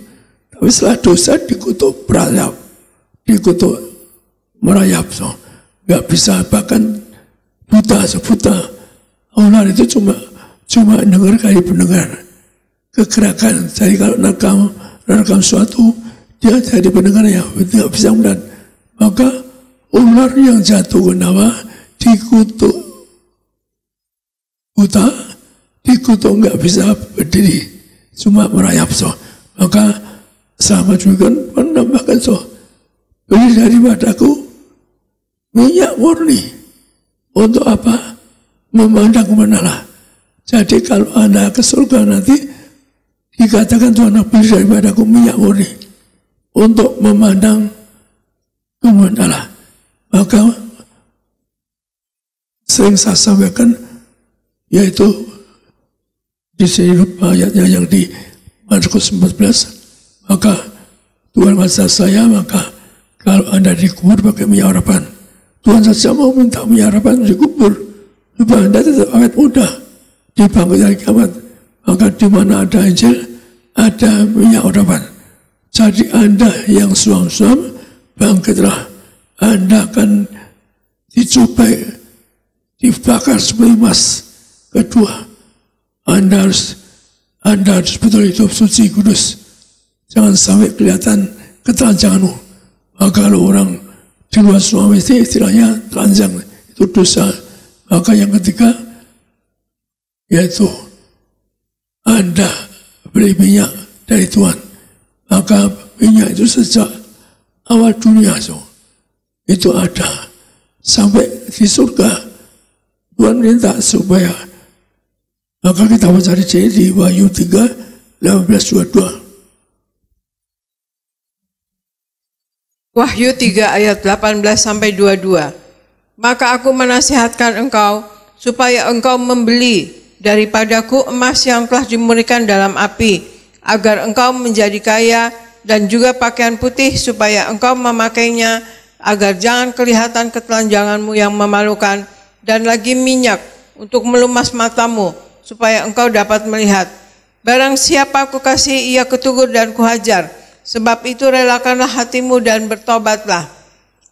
Tapi setelah dosa dikutuk merayap, nggak bisa, bahkan buta. Ular itu cuma dengar kali pendengar. Kegerakan, jadi kalau merekam suatu, dia jadi pendengarnya, tidak bisa melihat. Maka ular yang jatuh ke bawah dikutuk buta, dikutuk nggak bisa berdiri, cuma merayap. Maka sama juga menambahkan beli daripadaku minyak murni. Untuk apa? Memandang kebenaran. Jadi kalau Anda ke surga nanti dikatakan Tuhan beli daripadaku minyak murni untuk memandang kebenaran. Maka sering saya sampaikan, yaitu di sini ayatnya yang di Markus 14. Maka Tuhan masa saya, maka kalau Anda dikubur pakai minyak harapan, Tuhan saja mau minta minyak harapan dikubur, supaya Anda tetap awet muda dibangkit dari kiamat. Maka di mana ada Injil, ada minyak harapan. Jadi Anda yang suam-suam, bangkitlah. Anda akan dicobai, dibakar seperti emas. Kedua, Anda harus betul hidup suci kudus. Jangan sampai kelihatan ketelanjanganmu. Maka kalau orang di kedua suami istri istilahnya telanjang, itu dosa. Maka yang ketiga yaitu Anda beli minyak dari Tuhan, maka minyak itu sejak awal dunia itu ada sampai di surga. Tuhan minta supaya, maka kita mencari di Wahyu 3:18-22. Wahyu 3 ayat 18-22. Maka aku menasihatkan engkau supaya engkau membeli daripadaku emas yang telah dimurnikan dalam api, agar engkau menjadi kaya, dan juga pakaian putih supaya engkau memakainya, agar jangan kelihatan ketelanjanganmu yang memalukan, dan lagi minyak untuk melumas matamu supaya engkau dapat melihat. Barang siapa aku kasih, ia kutegur dan kuhajar. Sebab itu relakanlah hatimu dan bertobatlah.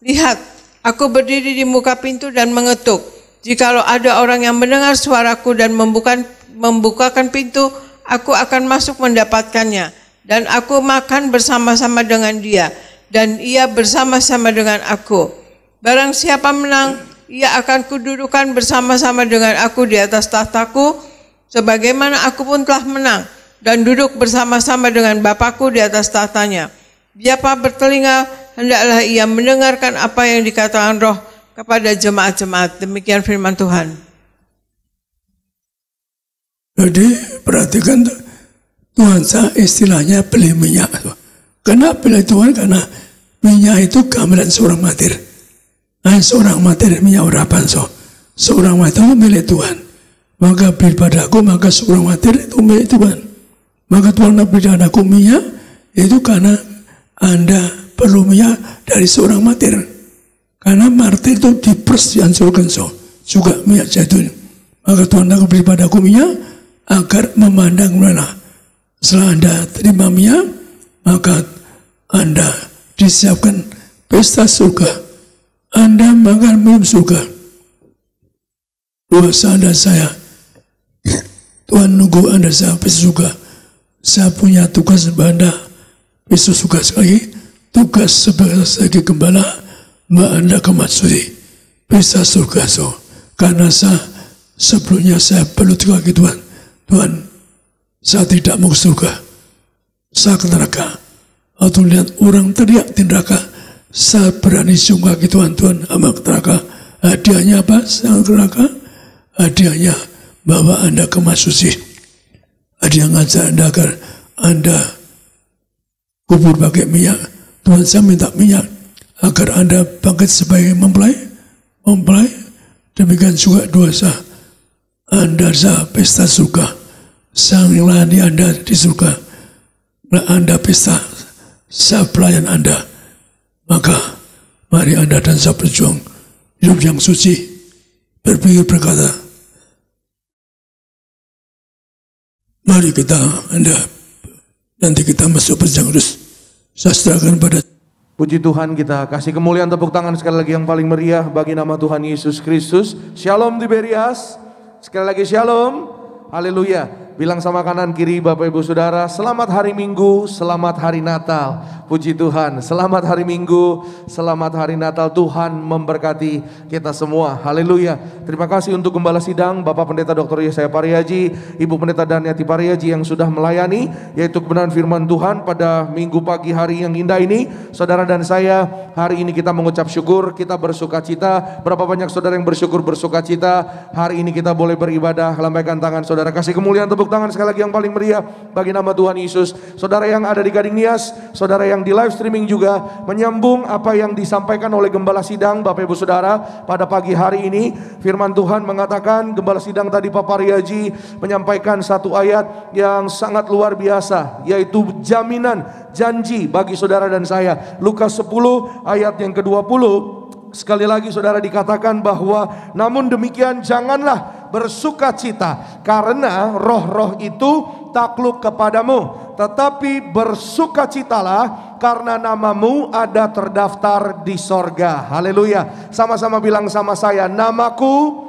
Lihat, aku berdiri di muka pintu dan mengetuk. Jikalau ada orang yang mendengar suaraku dan membukakan pintu, aku akan masuk mendapatkannya. Dan aku makan bersama-sama dengan dia, dan ia bersama-sama dengan aku. Barang siapa menang, ia akan kududukan bersama-sama dengan aku di atas tahtaku, sebagaimana aku pun telah menang dan duduk bersama-sama dengan Bapakku di atas tahtanya. Siapa bertelinga, hendaklah ia mendengarkan apa yang dikatakan Roh kepada jemaat-jemaat. Demikian firman Tuhan. Jadi perhatikan Tuhan saya istilahnya beli minyak. Kenapa beli Tuhan? Karena minyak itu gambaran seorang martir. Seorang martir minyak urapan seorang martir itu milik Tuhan. Maka beli padaku, maka seorang martir itu milik Tuhan. Maka Tuhan beri padaku minyak, itu karena Anda perlu minyak dari seorang martir. Karena martir itu dipers dihancurkan juga minyak zaitun. Maka Tuhan beri padaku minyak agar memandang mana. Setelah Anda terima minyak, maka Anda disiapkan pesta surga. Anda makan minum surga. Dosa Anda saya, Tuhan nunggu Anda sampai surga. Saya punya tugas Anda besok suka sekali, tugas sebagai gembala, Anda kemasuki bisa surga karena sebelumnya saya perlu tinggal ke Tuhan. Tuhan, saya tidak mau surga, saya ke neraka. Atau lihat orang teriak di neraka, saya berani sungguh ke Tuhan. Tuhan, ama ke neraka. Hadiahnya apa? Saya ke neraka. Hadiahnya bawa Anda kemasuki. Ada yang ngajak Anda agar Anda kubur pakai minyak. Tuhan, saya minta minyak agar Anda bangkit sebagai mempelai. Demikian juga dosa Anda sah pesta surga. Sang melayani Anda di surga. Anda pesta, saya pelayan Anda. Maka mari Anda dan saya berjuang hidup yang suci, berpikir berkata, mari kita, Anda, nanti kita masuk perjalanan terus. Saya serahkan pada. Puji Tuhan, kita kasih kemuliaan, tepuk tangan sekali lagi yang paling meriah bagi nama Tuhan Yesus Kristus. Shalom Tiberias. Sekali lagi shalom. Haleluya. Bilang sama kanan kiri Bapak Ibu Saudara, selamat hari Minggu, selamat hari Natal. Puji Tuhan, selamat hari Minggu, selamat hari Natal. Tuhan memberkati kita semua. Haleluya. Terima kasih untuk Gembala Sidang Bapak Pendeta Dr. Yesaya Pariaji, Ibu Pendeta Daniati Pariaji yang sudah melayani yaitu kebenaran firman Tuhan pada Minggu pagi hari yang indah ini. Saudara dan saya, hari ini kita mengucap syukur, kita bersuka cita. Berapa banyak saudara yang bersyukur, bersuka cita hari ini kita boleh beribadah. Lambaikan tangan saudara, kasih kemuliaan, tepuk tangan sekali lagi yang paling meriah bagi nama Tuhan Yesus. Saudara yang ada di Gading Nias, saudara yang di live streaming juga menyambung apa yang disampaikan oleh Gembala Sidang Bapak Ibu Saudara pada pagi hari ini. Firman Tuhan mengatakan, Gembala Sidang tadi Pak Pariaji menyampaikan satu ayat yang sangat luar biasa, yaitu jaminan janji bagi saudara dan saya. Lukas 10 ayat yang ke-20. Sekali lagi saudara dikatakan bahwa namun demikian janganlah bersuka cita karena roh-roh itu takluk kepadamu, tetapi bersukacitalah karena namamu ada terdaftar di sorga. Haleluya. Sama-sama bilang sama saya, namaku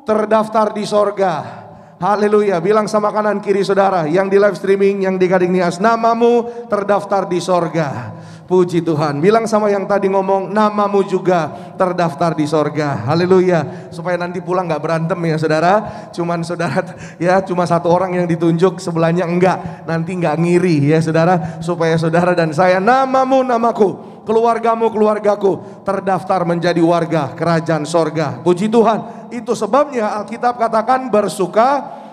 terdaftar di sorga. Haleluya. Bilang sama kanan kiri saudara yang di live streaming, yang di Gading Nias, namamu terdaftar di sorga. Puji Tuhan. Bilang sama yang tadi ngomong, namamu juga terdaftar di sorga. Haleluya. Supaya nanti pulang gak berantem ya saudara. Cuman saudara ya cuma satu orang yang ditunjuk, sebelahnya enggak. Nanti enggak ngiri ya saudara. Supaya saudara dan saya, namamu namaku, keluargamu keluargaku terdaftar menjadi warga kerajaan sorga. Puji Tuhan. Itu sebabnya Alkitab katakan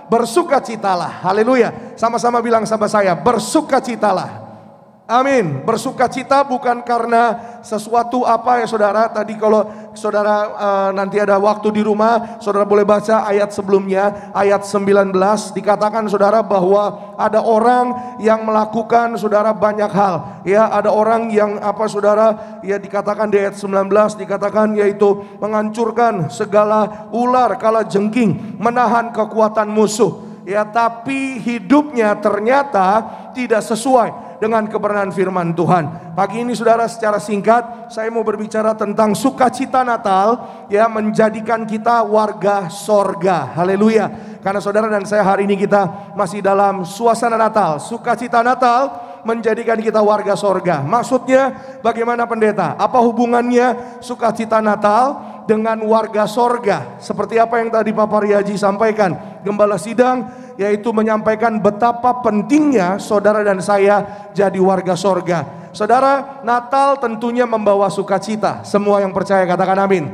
bersukacitalah. Haleluya. Sama-sama bilang sama saya, bersukacitalah. Amin. Bersukacita bukan karena sesuatu apa ya saudara. Tadi kalau saudara nanti ada waktu di rumah, saudara boleh baca ayat sebelumnya, ayat 19. Dikatakan saudara bahwa ada orang yang melakukan saudara banyak hal. Ya, ada orang yang apa saudara, ya dikatakan di ayat 19, dikatakan yaitu menghancurkan segala ular kalajengking, menahan kekuatan musuh. Ya, tapi hidupnya ternyata tidak sesuai dengan kebenaran firman Tuhan. Pagi ini saudara, secara singkat saya mau berbicara tentang sukacita Natal, ya, menjadikan kita warga sorga. Haleluya. Karena saudara dan saya hari ini kita masih dalam suasana Natal. Sukacita Natal menjadikan kita warga sorga. Maksudnya bagaimana pendeta? Apa hubungannya sukacita Natal dengan warga sorga? Seperti apa yang tadi Pak Pariaji sampaikan, Gembala Sidang, yaitu menyampaikan betapa pentingnya saudara dan saya jadi warga sorga. Saudara, Natal tentunya membawa sukacita. Semua yang percaya katakan amin.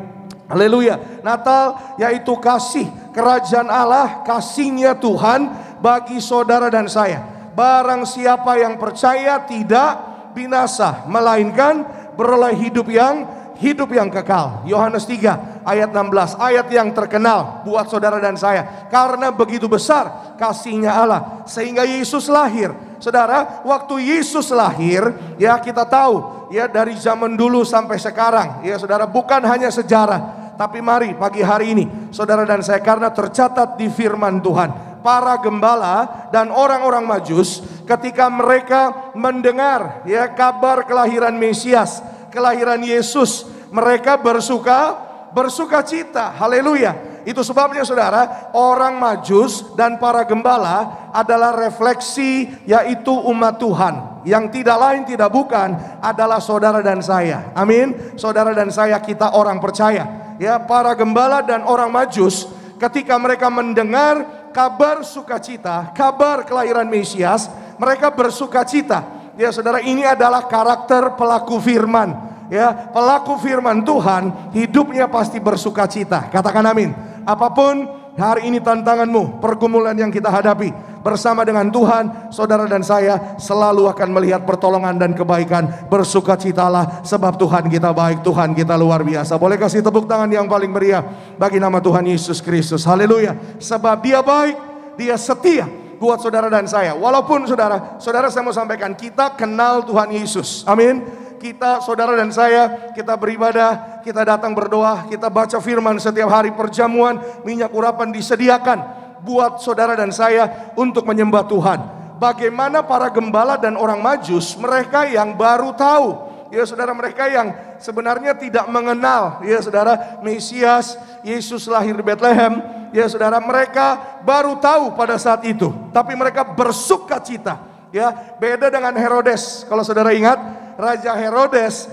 Haleluya. Natal yaitu kasih kerajaan Allah, kasihnya Tuhan bagi saudara dan saya. Barang siapa yang percaya tidak binasa, melainkan beroleh hidup yang kekal. Yohanes 3 ayat 16, ayat yang terkenal buat saudara dan saya. Karena begitu besar kasihnya Allah sehingga Yesus lahir. Saudara, waktu Yesus lahir, ya kita tahu ya dari zaman dulu sampai sekarang, ya saudara, bukan hanya sejarah. Tapi mari pagi hari ini saudara dan saya, karena tercatat di firman Tuhan, para gembala dan orang-orang Majus ketika mereka mendengar ya kabar kelahiran Mesias, kelahiran Yesus, mereka bersuka cita. Haleluya. Itu sebabnya saudara, orang Majus dan para gembala adalah refleksi yaitu umat Tuhan. Yang tidak lain tidak bukan adalah saudara dan saya. Amin. Saudara dan saya, kita orang percaya. Ya, para gembala dan orang Majus ketika mereka mendengar kabar sukacita, kabar kelahiran Mesias, mereka bersukacita. Ya saudara, ini adalah karakter pelaku firman. Ya, pelaku firman Tuhan hidupnya pasti bersukacita. Katakan amin. Apapun hari ini tantanganmu, pergumulan yang kita hadapi, bersama dengan Tuhan, saudara dan saya selalu akan melihat pertolongan dan kebaikan. Bersukacitalah sebab Tuhan kita baik, Tuhan kita luar biasa. Boleh kasih tepuk tangan yang paling meriah bagi nama Tuhan Yesus Kristus. Haleluya. Sebab Dia baik, Dia setia buat saudara dan saya. Walaupun saudara saya mau sampaikan, kita kenal Tuhan Yesus. Amin. Kita, saudara dan saya, kita beribadah, kita datang berdoa, kita baca firman setiap hari, perjamuan, minyak urapan disediakan buat saudara dan saya untuk menyembah Tuhan. Bagaimana para gembala dan orang Majus, mereka yang baru tahu, ya saudara, mereka yang sebenarnya tidak mengenal, ya saudara, Mesias, Yesus lahir di Bethlehem, ya saudara, mereka baru tahu pada saat itu, tapi mereka bersukacita. Ya, beda dengan Herodes. Kalau saudara ingat, Raja Herodes,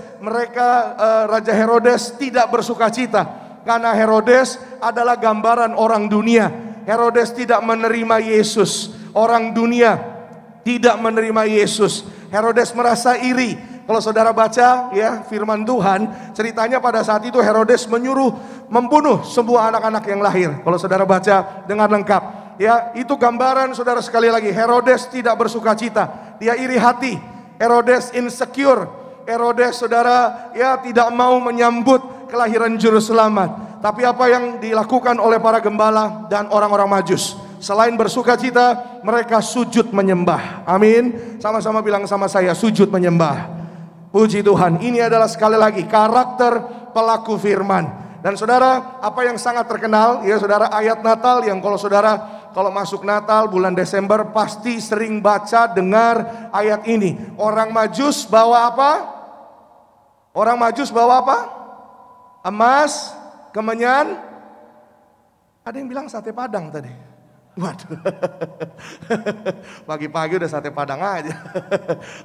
Raja Herodes tidak bersukacita karena Herodes adalah gambaran orang dunia. Herodes tidak menerima Yesus. Orang dunia tidak menerima Yesus. Herodes merasa iri. Kalau saudara baca ya firman Tuhan, ceritanya pada saat itu Herodes menyuruh membunuh semua anak-anak yang lahir. Kalau saudara baca dengan lengkap, ya itu gambaran saudara. Sekali lagi, Herodes tidak bersukacita. Dia iri hati. Herodes insecure. Herodes saudara ya tidak mau menyambut kelahiran juru selamat. Tapi apa yang dilakukan oleh para gembala dan orang-orang Majus? Selain bersukacita, mereka sujud menyembah. Amin. Sama-sama bilang sama saya, sujud menyembah. Puji Tuhan. Ini adalah sekali lagi karakter pelaku firman. Dan saudara, apa yang sangat terkenal ya saudara, ayat Natal yang kalau masuk Natal bulan Desember pasti sering baca dengar ayat ini. Orang Majus bawa apa? Orang Majus bawa apa? Emas, kemenyan. Ada yang bilang sate Padang tadi. Waduh. Pagi-pagi udah sate Padang aja.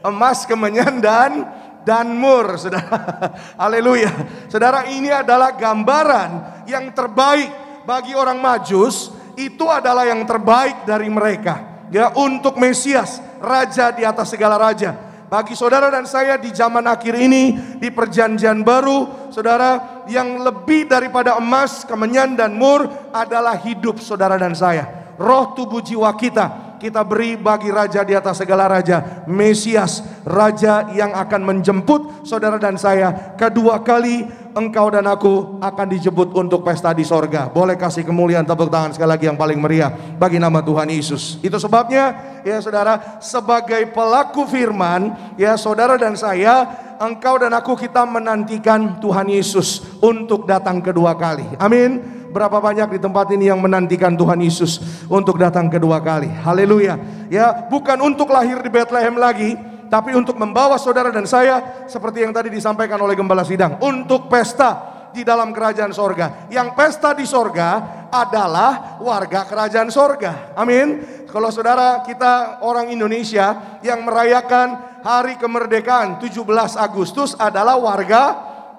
Emas, kemenyan dan dan mur, saudara. Haleluya. Saudara, ini adalah gambaran yang terbaik bagi orang Majus. Itu adalah yang terbaik dari mereka, ya, untuk Mesias, raja di atas segala raja. Bagi saudara dan saya di zaman akhir ini, di perjanjian baru, saudara, yang lebih daripada emas, kemenyan dan mur adalah hidup saudara dan saya. Roh, tubuh, jiwa kita beri bagi raja di atas segala raja, Mesias, raja yang akan menjemput saudara dan saya kedua kali. Engkau dan aku akan dijemput untuk pesta di sorga. Boleh kasih kemuliaan, tepuk tangan sekali lagi yang paling meriah bagi nama Tuhan Yesus. Itu sebabnya, ya saudara, sebagai pelaku firman, ya saudara dan saya, engkau dan aku, kita menantikan Tuhan Yesus untuk datang kedua kali. Amin. Berapa banyak di tempat ini yang menantikan Tuhan Yesus untuk datang kedua kali. Haleluya. Ya, bukan untuk lahir di Bethlehem lagi, tapi untuk membawa saudara dan saya, seperti yang tadi disampaikan oleh Gembala Sidang, untuk pesta di dalam kerajaan sorga. Yang pesta di sorga adalah warga kerajaan sorga. Amin. Kalau saudara kita orang Indonesia yang merayakan hari kemerdekaan 17 Agustus adalah warga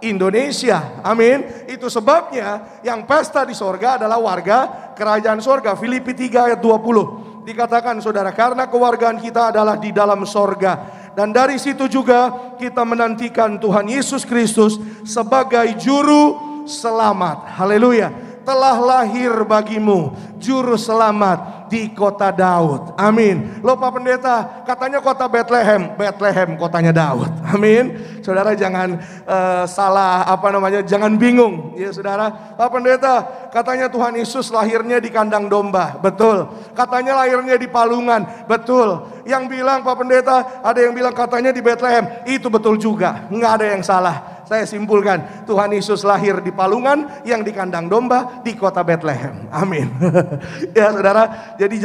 Indonesia. Amin. Itu sebabnya yang pesta di sorga adalah warga kerajaan sorga. Filipi 3 ayat 20 dikatakan, saudara, karena kewargaan kita adalah di dalam sorga, dan dari situ juga kita menantikan Tuhan Yesus Kristus sebagai juru selamat. Haleluya. Telah lahir bagimu juru selamat di kota Daud. Amin. Loh Pak Pendeta, katanya kota Bethlehem. Bethlehem kotanya Daud. Amin. Saudara jangan salah, jangan bingung. Ya saudara, Pak Pendeta, katanya Tuhan Yesus lahirnya di kandang domba. Betul. Katanya lahirnya di palungan. Betul. Yang bilang Pak Pendeta, ada yang bilang katanya di Bethlehem. Itu betul juga. Nggak ada yang salah. Saya simpulkan, Tuhan Yesus lahir di palungan, yang di kandang domba di kota Bethlehem. Amin. Ya saudara, jadi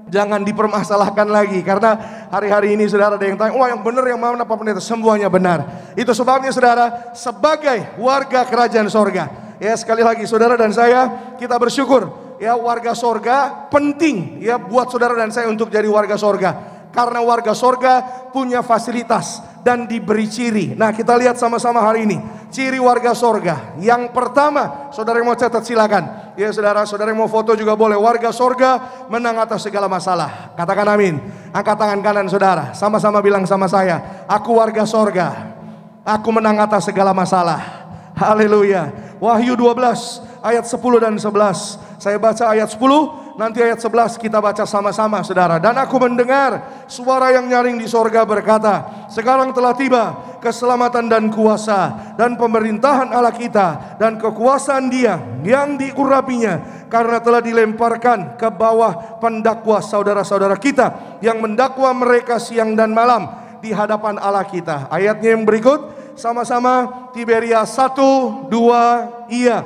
jangan dipermasalahkan lagi, karena hari-hari ini saudara ada yang tanya, wah yang benar yang mana Pak Pendeta? Semuanya benar. Itu sebabnya saudara, sebagai warga kerajaan sorga, ya sekali lagi saudara dan saya, kita bersyukur, ya warga sorga penting, ya buat saudara dan saya untuk jadi warga sorga. Karena warga sorga punya fasilitas dan diberi ciri. Nah kita lihat sama-sama hari ini ciri warga sorga. Yang pertama, saudara yang mau catat silakan. Ya saudara yang mau foto juga boleh. Warga sorga menang atas segala masalah. Katakan amin. Angkat tangan kanan saudara, sama-sama bilang sama saya, aku warga sorga, aku menang atas segala masalah. Haleluya. Wahyu 12 ayat 10 dan 11. Saya baca ayat 10, nanti ayat 11 kita baca sama-sama saudara. Dan aku mendengar suara yang nyaring di sorga berkata, sekarang telah tiba keselamatan dan kuasa dan pemerintahan Allah kita dan kekuasaan Dia yang diurapinya, karena telah dilemparkan ke bawah pendakwa saudara-saudara kita yang mendakwa mereka siang dan malam di hadapan Allah kita. Ayatnya yang berikut sama-sama, Tiberias 1, 2, iya.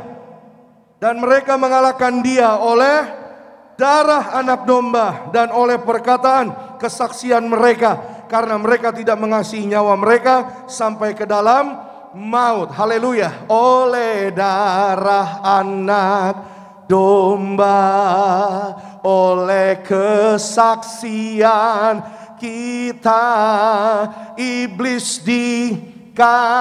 Dan mereka mengalahkan Dia oleh darah anak domba dan oleh perkataan kesaksian mereka, karena mereka tidak mengasihi nyawa mereka sampai ke dalam maut. Haleluya. Oleh darah anak domba, oleh kesaksian kita, iblis dikalahkan.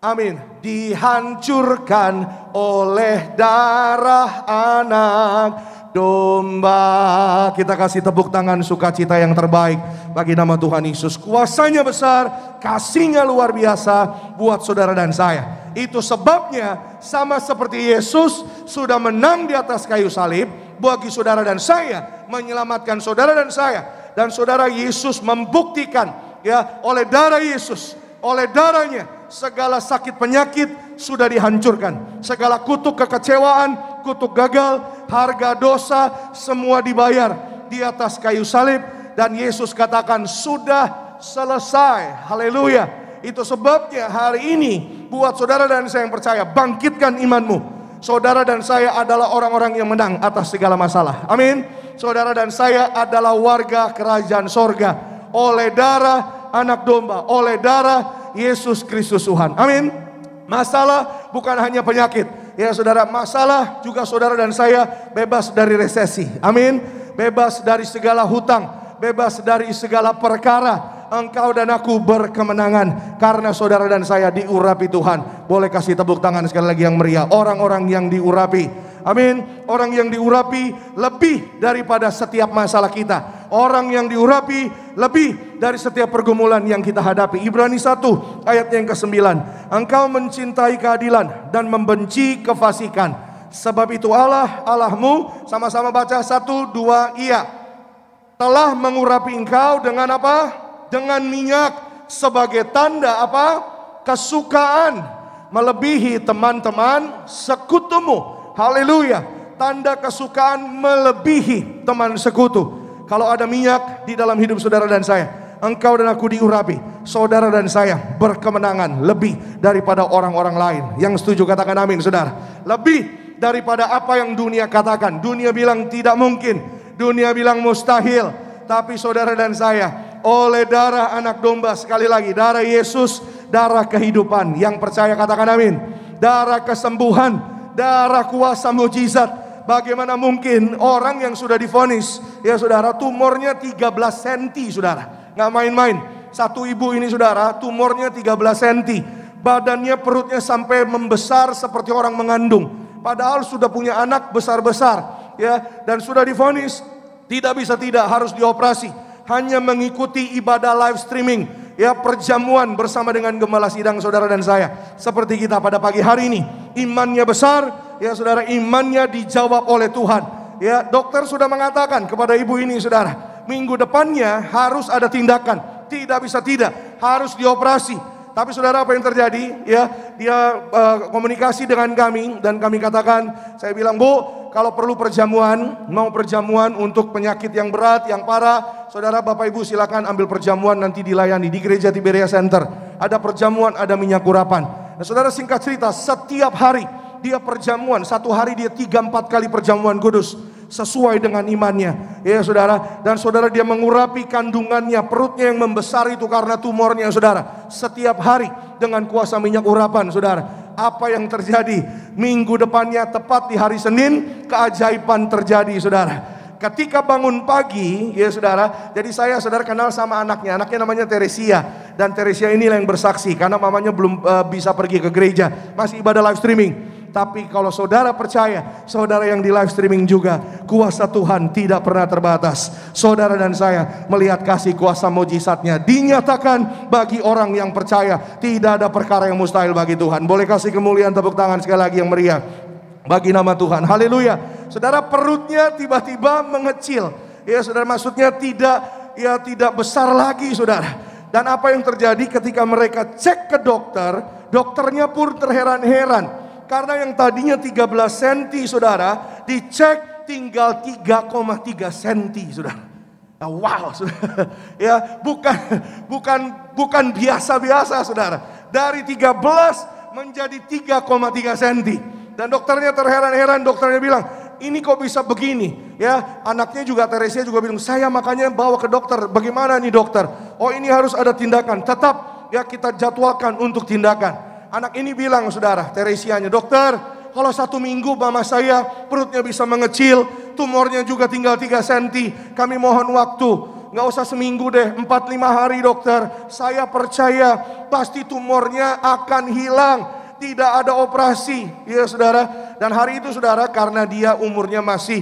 Amin. Dihancurkan oleh darah anak domba. Kita kasih tepuk tangan sukacita yang terbaik bagi nama Tuhan Yesus. Kuasanya besar, kasihnya luar biasa buat saudara dan saya. Itu sebabnya sama seperti Yesus sudah menang di atas kayu salib bagi saudara dan saya, menyelamatkan saudara dan saya. Dan saudara, Yesus membuktikan, ya, oleh darah Yesus, oleh darahnya segala sakit penyakit sudah dihancurkan. Segala kutuk kekecewaan, kutuk gagal, harga dosa, semua dibayar di atas kayu salib. Dan Yesus katakan sudah selesai. Haleluya. Itu sebabnya hari ini buat saudara dan saya yang percaya, bangkitkan imanmu. Saudara dan saya adalah orang-orang yang menang atas segala masalah. Amin. Saudara dan saya adalah warga kerajaan sorga oleh darah anak domba, oleh darah Yesus Kristus Tuhan. Amin. Masalah bukan hanya penyakit, ya saudara, masalah juga saudara dan saya bebas dari resesi. Amin. Bebas dari segala hutang, bebas dari segala perkara. engkau dan aku berkemenangan karena saudara dan saya diurapi Tuhan. Boleh kasih tepuk tangan sekali lagi yang meriah. Orang-orang yang diurapi, amin. Orang yang diurapi lebih daripada setiap masalah kita. Orang yang diurapi lebih dari setiap pergumulan yang kita hadapi. Ibrani 1 ayat yang ke-9. Engkau mencintai keadilan dan membenci kefasikan. Sebab itu Allah, Allahmu, sama-sama baca 1, 2, iya, telah mengurapi engkau dengan apa? Dengan minyak sebagai tanda apa? Kesukaan melebihi teman-teman sekutumu. Haleluya. Tanda kesukaan melebihi teman sekutu. Kalau ada minyak di dalam hidup saudara dan saya, engkau dan aku diurapi, saudara dan saya berkemenangan lebih daripada orang-orang lain. Yang setuju katakan amin, saudara. Lebih daripada apa yang dunia katakan. Dunia bilang tidak mungkin, dunia bilang mustahil. Tapi saudara dan saya, oleh darah anak domba, sekali lagi, darah Yesus, darah kehidupan. Yang percaya katakan amin. Darah kesembuhan, darah kuasa mujizat. Bagaimana mungkin orang yang sudah divonis, ya saudara, tumornya 13 cm, saudara. Nggak main-main. Satu ibu ini, saudara, tumornya 13 cm. Badannya, perutnya sampai membesar seperti orang mengandung. Padahal sudah punya anak besar-besar, ya, dan sudah divonis tidak bisa tidak, harus dioperasi. Hanya mengikuti ibadah live streaming, ya, perjamuan bersama dengan gembala sidang saudara dan saya. Seperti kita pada pagi hari ini, imannya besar, ya saudara, imannya dijawab oleh Tuhan. Ya, dokter sudah mengatakan kepada ibu ini, saudara, minggu depannya harus ada tindakan, tidak bisa tidak, harus dioperasi. Tapi saudara, apa yang terjadi? Ya, dia komunikasi dengan kami dan kami katakan, saya bilang, Bu, kalau perlu perjamuan, mau perjamuan untuk penyakit yang berat, yang parah, saudara, Bapak Ibu silakan ambil perjamuan, nanti dilayani di gereja Tiberia Center. Ada perjamuan, ada minyak urapan. Nah, saudara, singkat cerita, setiap hari dia perjamuan, satu hari dia 3-4 kali perjamuan kudus, sesuai dengan imannya, ya saudara. Dan saudara, dia mengurapi kandungannya, perutnya yang membesar itu karena tumornya, saudara, setiap hari dengan kuasa minyak urapan, saudara. Apa yang terjadi? Minggu depannya, tepat di hari Senin, keajaiban terjadi, saudara. Ketika bangun pagi, ya saudara, jadi saya, saudara, kenal sama anaknya namanya Teresia. Dan Teresia inilah yang bersaksi, karena mamanya belum bisa pergi ke gereja, masih ibadah live streaming. Tapi kalau saudara percaya, saudara yang di live streaming juga, kuasa Tuhan tidak pernah terbatas. Saudara dan saya melihat kasih kuasa mujizatnya dinyatakan bagi orang yang percaya. Tidak ada perkara yang mustahil bagi Tuhan. Boleh kasih kemuliaan, tepuk tangan sekali lagi yang meriah bagi nama Tuhan. Haleluya. Saudara, perutnya tiba-tiba mengecil. Ya saudara, maksudnya tidak besar lagi, saudara. Dan apa yang terjadi ketika mereka cek ke dokter, dokternya pun terheran-heran. Karena yang tadinya 13 cm, saudara, dicek tinggal 3,3 cm, saudara. Wow, saudara. Ya, bukan biasa-biasa, saudara. Dari 13 menjadi 3,3 cm. Dan dokternya terheran-heran, dokternya bilang, ini kok bisa begini? Ya, anaknya juga, Teresia juga bilang, saya makanya bawa ke dokter. Bagaimana nih dokter? Oh, ini harus ada tindakan. Tetap ya kita jadwalkan untuk tindakan. Anak ini bilang, saudara, Teresianya, dokter, kalau 1 minggu mama saya perutnya bisa mengecil, tumornya juga tinggal 3 cm. Kami mohon waktu, nggak usah seminggu deh, 4-5 hari dokter. Saya percaya pasti tumornya akan hilang. Tidak ada operasi, ya saudara. Dan hari itu, saudara, karena dia umurnya masih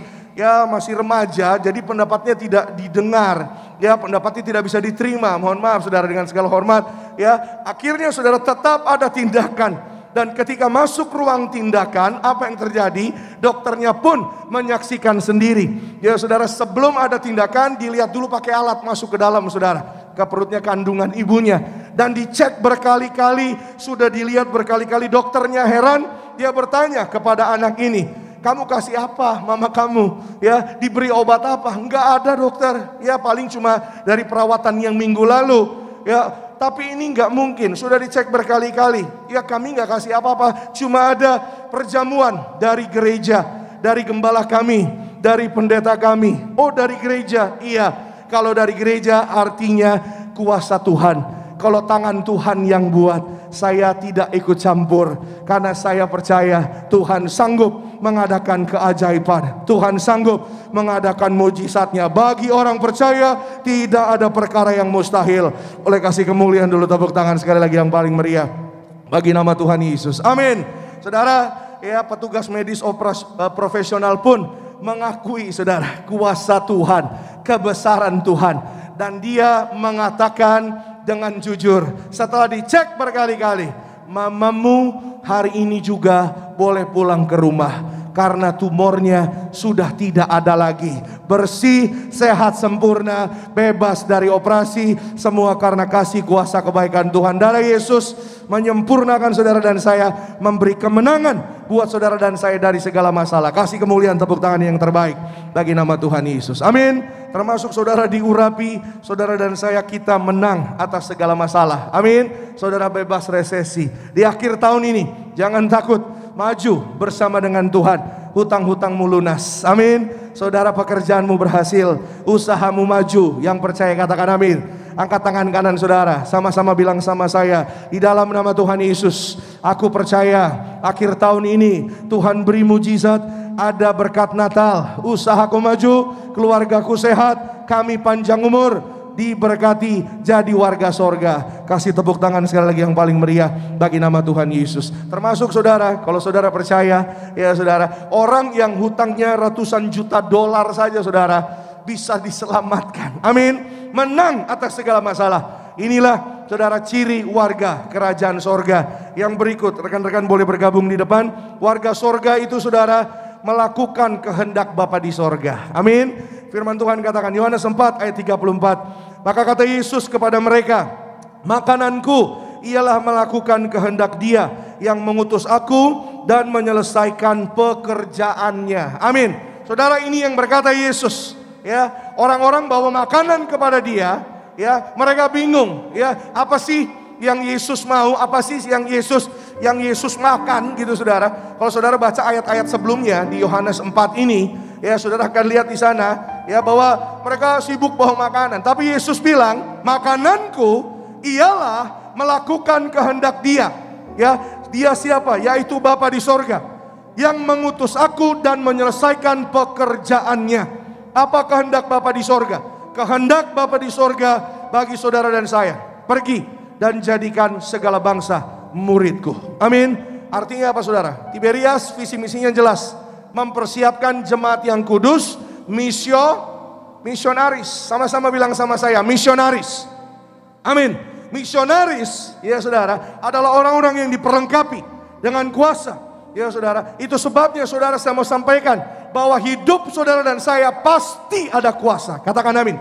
remaja, jadi pendapatnya tidak didengar, ya, pendapatnya tidak bisa diterima. Mohon maaf, saudara, dengan segala hormat, ya. Akhirnya, saudara, tetap ada tindakan. Dan ketika masuk ruang tindakan, apa yang terjadi? Dokternya pun menyaksikan sendiri. Ya, saudara, sebelum ada tindakan, dilihat dulu pakai alat masuk ke dalam, saudara, ke perutnya kandungan ibunya, dan dicek berkali-kali, sudah dilihat berkali-kali. Dokternya heran, dia bertanya kepada anak ini, kamu kasih apa mama kamu? Ya, diberi obat apa? Enggak ada, dokter. Ya, paling cuma dari perawatan yang minggu lalu. Ya, tapi ini enggak mungkin. Sudah dicek berkali-kali. Ya, kami enggak kasih apa-apa. Cuma ada perjamuan dari gereja, dari gembala kami, dari pendeta kami. Oh, dari gereja. Iya, kalau dari gereja artinya kuasa Tuhan. Kalau tangan Tuhan yang buat, saya tidak ikut campur. Karena saya percaya Tuhan sanggup mengadakan keajaiban. Tuhan sanggup mengadakan mujizatnya. Bagi orang percaya tidak ada perkara yang mustahil. Oleh kasih kemuliaan dulu tepuk tangan sekali lagi yang paling meriah bagi nama Tuhan Yesus. Amin. Saudara, ya petugas medis profesional pun mengakui saudara kuasa Tuhan, kebesaran Tuhan, dan dia mengatakan dengan jujur setelah dicek berkali-kali, mamamu hari ini juga boleh pulang ke rumah karena tumornya sudah tidak ada lagi, bersih, sehat, sempurna, bebas dari operasi, semua karena kasih kuasa kebaikan Tuhan. Darah Yesus menyempurnakan saudara dan saya, memberi kemenangan buat saudara dan saya dari segala masalah. Kasih kemuliaan tepuk tangan yang terbaik bagi nama Tuhan Yesus. Amin. Termasuk saudara diurapi, saudara dan saya kita menang atas segala masalah. Amin. Saudara bebas resesi. Di akhir tahun ini jangan takut, maju bersama dengan Tuhan. Hutang-hutangmu lunas. Amin. Saudara pekerjaanmu berhasil, usahamu maju. Yang percaya katakan amin. Angkat tangan kanan saudara, sama-sama bilang sama saya, di dalam nama Tuhan Yesus, aku percaya akhir tahun ini Tuhan beri mujizat, ada berkat Natal, usahaku maju, keluargaku sehat, kami panjang umur, diberkati jadi warga sorga. Kasih tepuk tangan sekali lagi yang paling meriah bagi nama Tuhan Yesus. Termasuk saudara, kalau saudara percaya ya saudara, orang yang hutangnya ratusan juta dolar saja saudara bisa diselamatkan. Amin. Menang atas segala masalah. Inilah saudara ciri warga kerajaan sorga. Yang berikut rekan-rekan boleh bergabung di depan. Warga sorga itu saudara melakukan kehendak Bapa di sorga. Amin. Firman Tuhan katakan Yohanes 4 ayat 34. Maka kata Yesus kepada mereka, makananku ialah melakukan kehendak Dia yang mengutus aku dan menyelesaikan pekerjaannya. Amin. Saudara, ini yang berkata Yesus. Ya, orang-orang bawa makanan kepada Dia, ya, mereka bingung, ya, apa sih yang Yesus mau, apa sih yang Yesus makan gitu saudara. Kalau saudara baca ayat-ayat sebelumnya di Yohanes 4 ini, ya saudara akan lihat di sana, ya, bahwa mereka sibuk bawa makanan, tapi Yesus bilang, makananku ialah melakukan kehendak Dia. Ya, Dia siapa? Yaitu Bapa di sorga yang mengutus aku dan menyelesaikan pekerjaannya. Apa kehendak Bapa di sorga? Kehendak Bapa di sorga bagi saudara dan saya, pergi dan jadikan segala bangsa muridku. Amin. Artinya apa saudara? Tiberias visi misinya jelas, mempersiapkan jemaat yang kudus, misionaris. Sama-sama bilang sama saya, misionaris. Amin. Misionaris ya saudara adalah orang-orang yang diperlengkapi dengan kuasa. Ya saudara, itu sebabnya saudara saya mau sampaikan bahwa hidup saudara dan saya pasti ada kuasa. Katakan amin.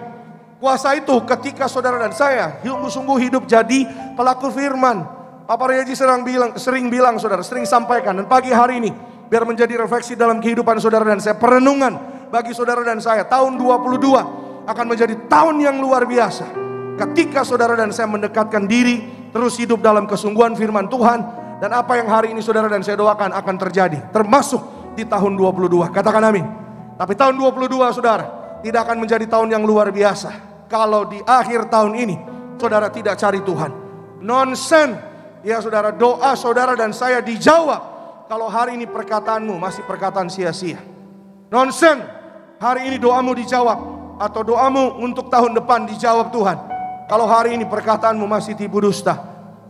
Kuasa itu ketika saudara dan saya sungguh-sungguh hidup jadi pelaku firman. Papa Reji sering bilang saudara, sering sampaikan. Dan pagi hari ini biar menjadi refleksi dalam kehidupan saudara dan saya, perenungan bagi saudara dan saya. Tahun 22 akan menjadi tahun yang luar biasa ketika saudara dan saya mendekatkan diri, terus hidup dalam kesungguhan firman Tuhan. Dan apa yang hari ini saudara dan saya doakan akan terjadi, termasuk di tahun 22. Katakan amin. Tapi tahun 22 saudara tidak akan menjadi tahun yang luar biasa kalau di akhir tahun ini saudara tidak cari Tuhan. Nonsen ya saudara, doa saudara dan saya dijawab kalau hari ini perkataanmu masih perkataan sia-sia. Nonsen hari ini doamu dijawab, atau doamu untuk tahun depan dijawab Tuhan kalau hari ini perkataanmu masih tipu dusta.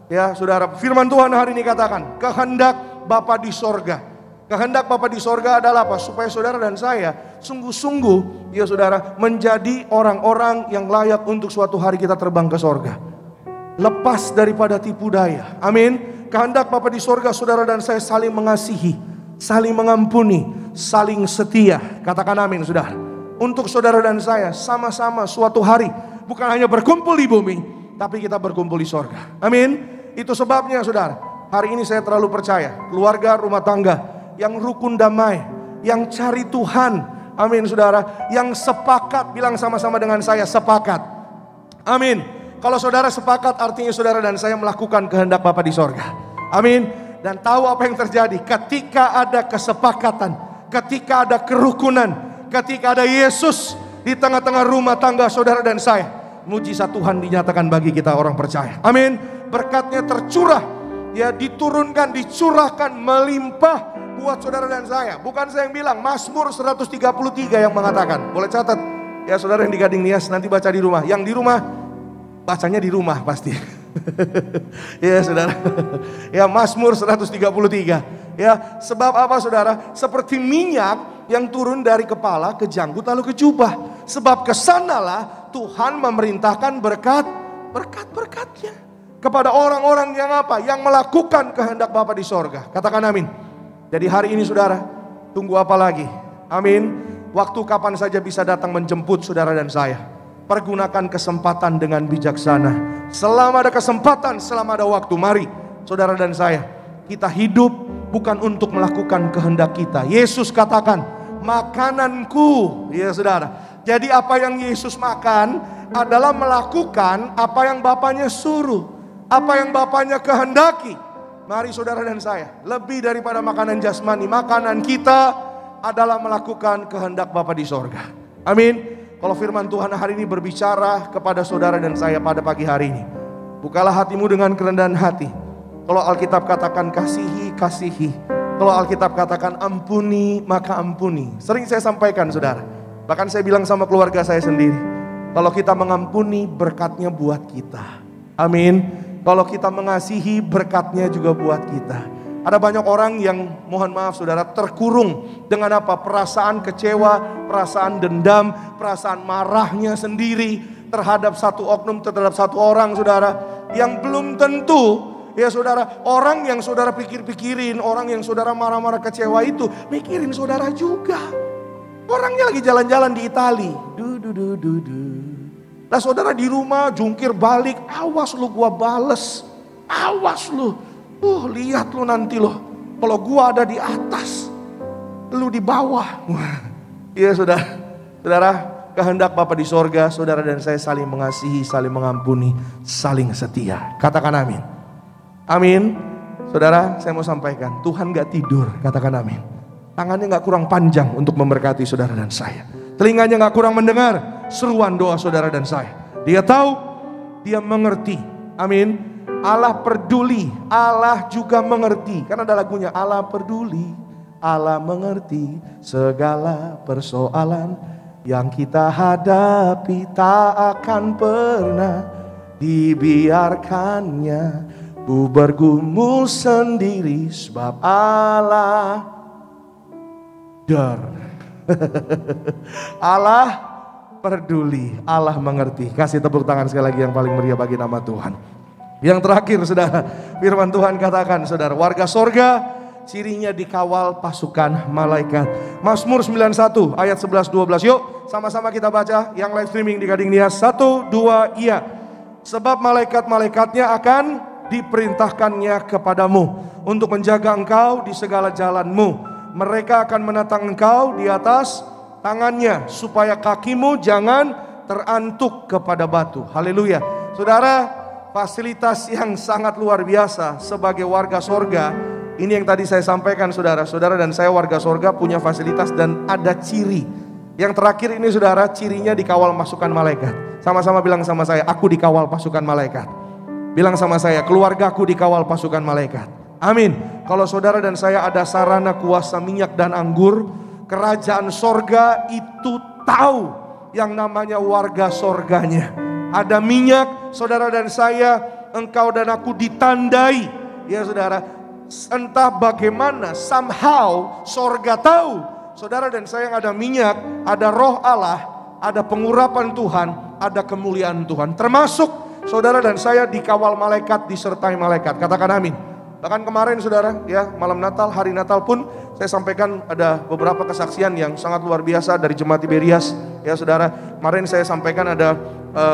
Ya saudara, firman Tuhan hari ini katakan, kehendak Bapa di sorga. Kehendak Bapa di sorga adalah apa? Supaya saudara dan saya sungguh-sungguh ya saudara menjadi orang-orang yang layak untuk suatu hari kita terbang ke sorga. Lepas daripada tipu daya. Amin. Kehendak Bapa di sorga saudara dan saya saling mengasihi, saling mengampuni, saling setia. Katakan amin saudara. Untuk saudara dan saya sama-sama suatu hari bukan hanya berkumpul di bumi, tapi kita berkumpul di sorga. Amin. Itu sebabnya saudara, hari ini saya terlalu percaya keluarga rumah tangga yang rukun damai, yang cari Tuhan. Amin saudara, yang sepakat, bilang sama-sama dengan saya, sepakat. Amin. Kalau saudara sepakat artinya saudara dan saya melakukan kehendak Bapa di sorga. Amin. Dan tahu apa yang terjadi ketika ada kesepakatan, ketika ada kerukunan, ketika ada Yesus di tengah-tengah rumah tangga saudara dan saya, mujizat Tuhan dinyatakan bagi kita orang percaya. Amin. Berkatnya tercurah, ya diturunkan, dicurahkan melimpah buat saudara dan saya. Bukan saya yang bilang, Mazmur 133 yang mengatakan. Boleh catat ya saudara yang di Gading Nias, nanti baca di rumah. Yang di rumah, bacanya di rumah pasti. Ya saudara. Ya Mazmur 133. Ya, sebab apa saudara? Seperti minyak yang turun dari kepala ke janggut lalu ke jubah. Sebab kesanalah Tuhan memerintahkan berkat-berkatnya kepada orang-orang yang apa? Yang melakukan kehendak Bapa di sorga. Katakan amin. Jadi hari ini saudara, tunggu apa lagi? Amin. Waktu kapan saja bisa datang menjemput saudara dan saya. Pergunakan kesempatan dengan bijaksana. Selama ada kesempatan, selama ada waktu, mari saudara dan saya, kita hidup bukan untuk melakukan kehendak kita. Yesus katakan, makananku, ya saudara. Jadi apa yang Yesus makan adalah melakukan apa yang Bapaknya suruh, apa yang Bapaknya kehendaki. Mari saudara dan saya, lebih daripada makanan jasmani, makanan kita adalah melakukan kehendak Bapa di sorga. Amin. Kalau firman Tuhan hari ini berbicara kepada saudara dan saya pada pagi hari ini, bukalah hatimu dengan kerendahan hati. Kalau Alkitab katakan kasihi, kasihi. Kalau Alkitab katakan ampuni, maka ampuni. Sering saya sampaikan saudara, bahkan saya bilang sama keluarga saya sendiri, kalau kita mengampuni, berkatnya buat kita. Amin. Kalau kita mengasihi, berkatnya juga buat kita. Ada banyak orang yang, mohon maaf saudara, terkurung dengan apa? Perasaan kecewa, perasaan dendam, perasaan marahnya sendiri terhadap satu oknum, terhadap satu orang saudara, yang belum tentu, ya saudara, orang yang saudara pikir-pikirin, orang yang saudara marah-marah kecewa itu, mikirin saudara juga. Orangnya lagi jalan-jalan di Itali. Nah saudara di rumah jungkir balik, awas lu gua bales, awas lu, lihat lu nanti lo, kalau gua ada di atas, lu di bawah. Iya saudara, kehendak Bapa di sorga, saudara dan saya saling mengasihi, saling mengampuni, saling setia. Katakan amin. Amin. Saudara, saya mau sampaikan, Tuhan gak tidur, katakan amin. Tangannya gak kurang panjang untuk memberkati saudara dan saya. Telinganya gak kurang mendengar seruan doa saudara dan saya. Dia tahu, dia mengerti. Amin. Allah peduli, Allah juga mengerti. Karena ada lagunya, Allah peduli, Allah mengerti segala persoalan yang kita hadapi, tak akan pernah dibiarkannya ku bergumul sendiri, sebab Allah Allah peduli, Allah mengerti. Kasih tepuk tangan sekali lagi yang paling meriah bagi nama Tuhan. Yang terakhir saudara, firman Tuhan katakan saudara, warga sorga cirinya dikawal pasukan malaikat. Mazmur 91 ayat 11-12. Yuk sama-sama kita baca yang live streaming di Gading Nias. 1, 2, iya. Sebab malaikat-malaikatnya akan diperintahkannya kepadamu untuk menjaga engkau di segala jalanmu. Mereka akan menatang engkau di atas tangannya, supaya kakimu jangan terantuk kepada batu. Haleluya. Saudara, fasilitas yang sangat luar biasa sebagai warga sorga. Ini yang tadi saya sampaikan saudara. Saudara dan saya warga sorga punya fasilitas dan ada ciri. Yang terakhir ini saudara, cirinya dikawal pasukan malaikat. Sama-sama bilang sama saya, aku dikawal pasukan malaikat. Bilang sama saya, keluargaku dikawal pasukan malaikat. Amin. Kalau saudara dan saya ada sarana kuasa minyak dan anggur, kerajaan sorga itu tahu yang namanya warga sorganya. Ada minyak, saudara dan saya, engkau dan aku ditandai. Ya saudara, entah bagaimana, somehow sorga tahu. Saudara dan saya yang ada minyak, ada roh Allah, ada pengurapan Tuhan, ada kemuliaan Tuhan. Termasuk saudara dan saya dikawal malaikat, disertai malaikat. Katakan amin. Bahkan kemarin saudara, ya malam Natal, hari Natal pun saya sampaikan ada beberapa kesaksian yang sangat luar biasa dari Jemaat Tiberias. Ya saudara, kemarin saya sampaikan ada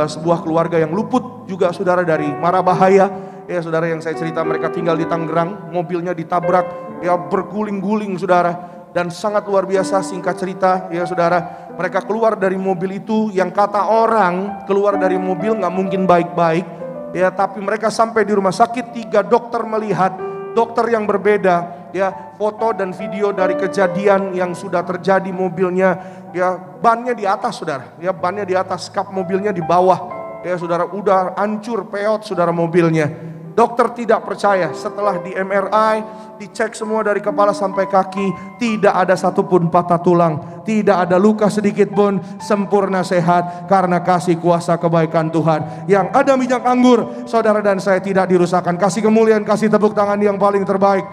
sebuah keluarga yang luput juga saudara dari mara bahaya. Ya saudara, yang saya cerita mereka tinggal di Tangerang, mobilnya ditabrak, ya berguling-guling saudara. Dan sangat luar biasa, singkat cerita ya saudara, mereka keluar dari mobil itu yang kata orang keluar dari mobil gak mungkin baik-baik. Ya, tapi mereka sampai di rumah sakit, 3 dokter melihat, dokter yang berbeda, ya foto dan video dari kejadian yang sudah terjadi mobilnya, ya bannya di atas saudara, ya bannya di atas, kap mobilnya di bawah, ya saudara udah hancur peot saudara mobilnya. Dokter tidak percaya, setelah di MRI, dicek semua dari kepala sampai kaki, tidak ada satupun patah tulang, tidak ada luka sedikit pun, sempurna sehat karena kasih kuasa kebaikan Tuhan. Yang ada minyak anggur, saudara dan saya tidak dirusakkan. Kasih kemuliaan, kasih tepuk tangan yang paling terbaik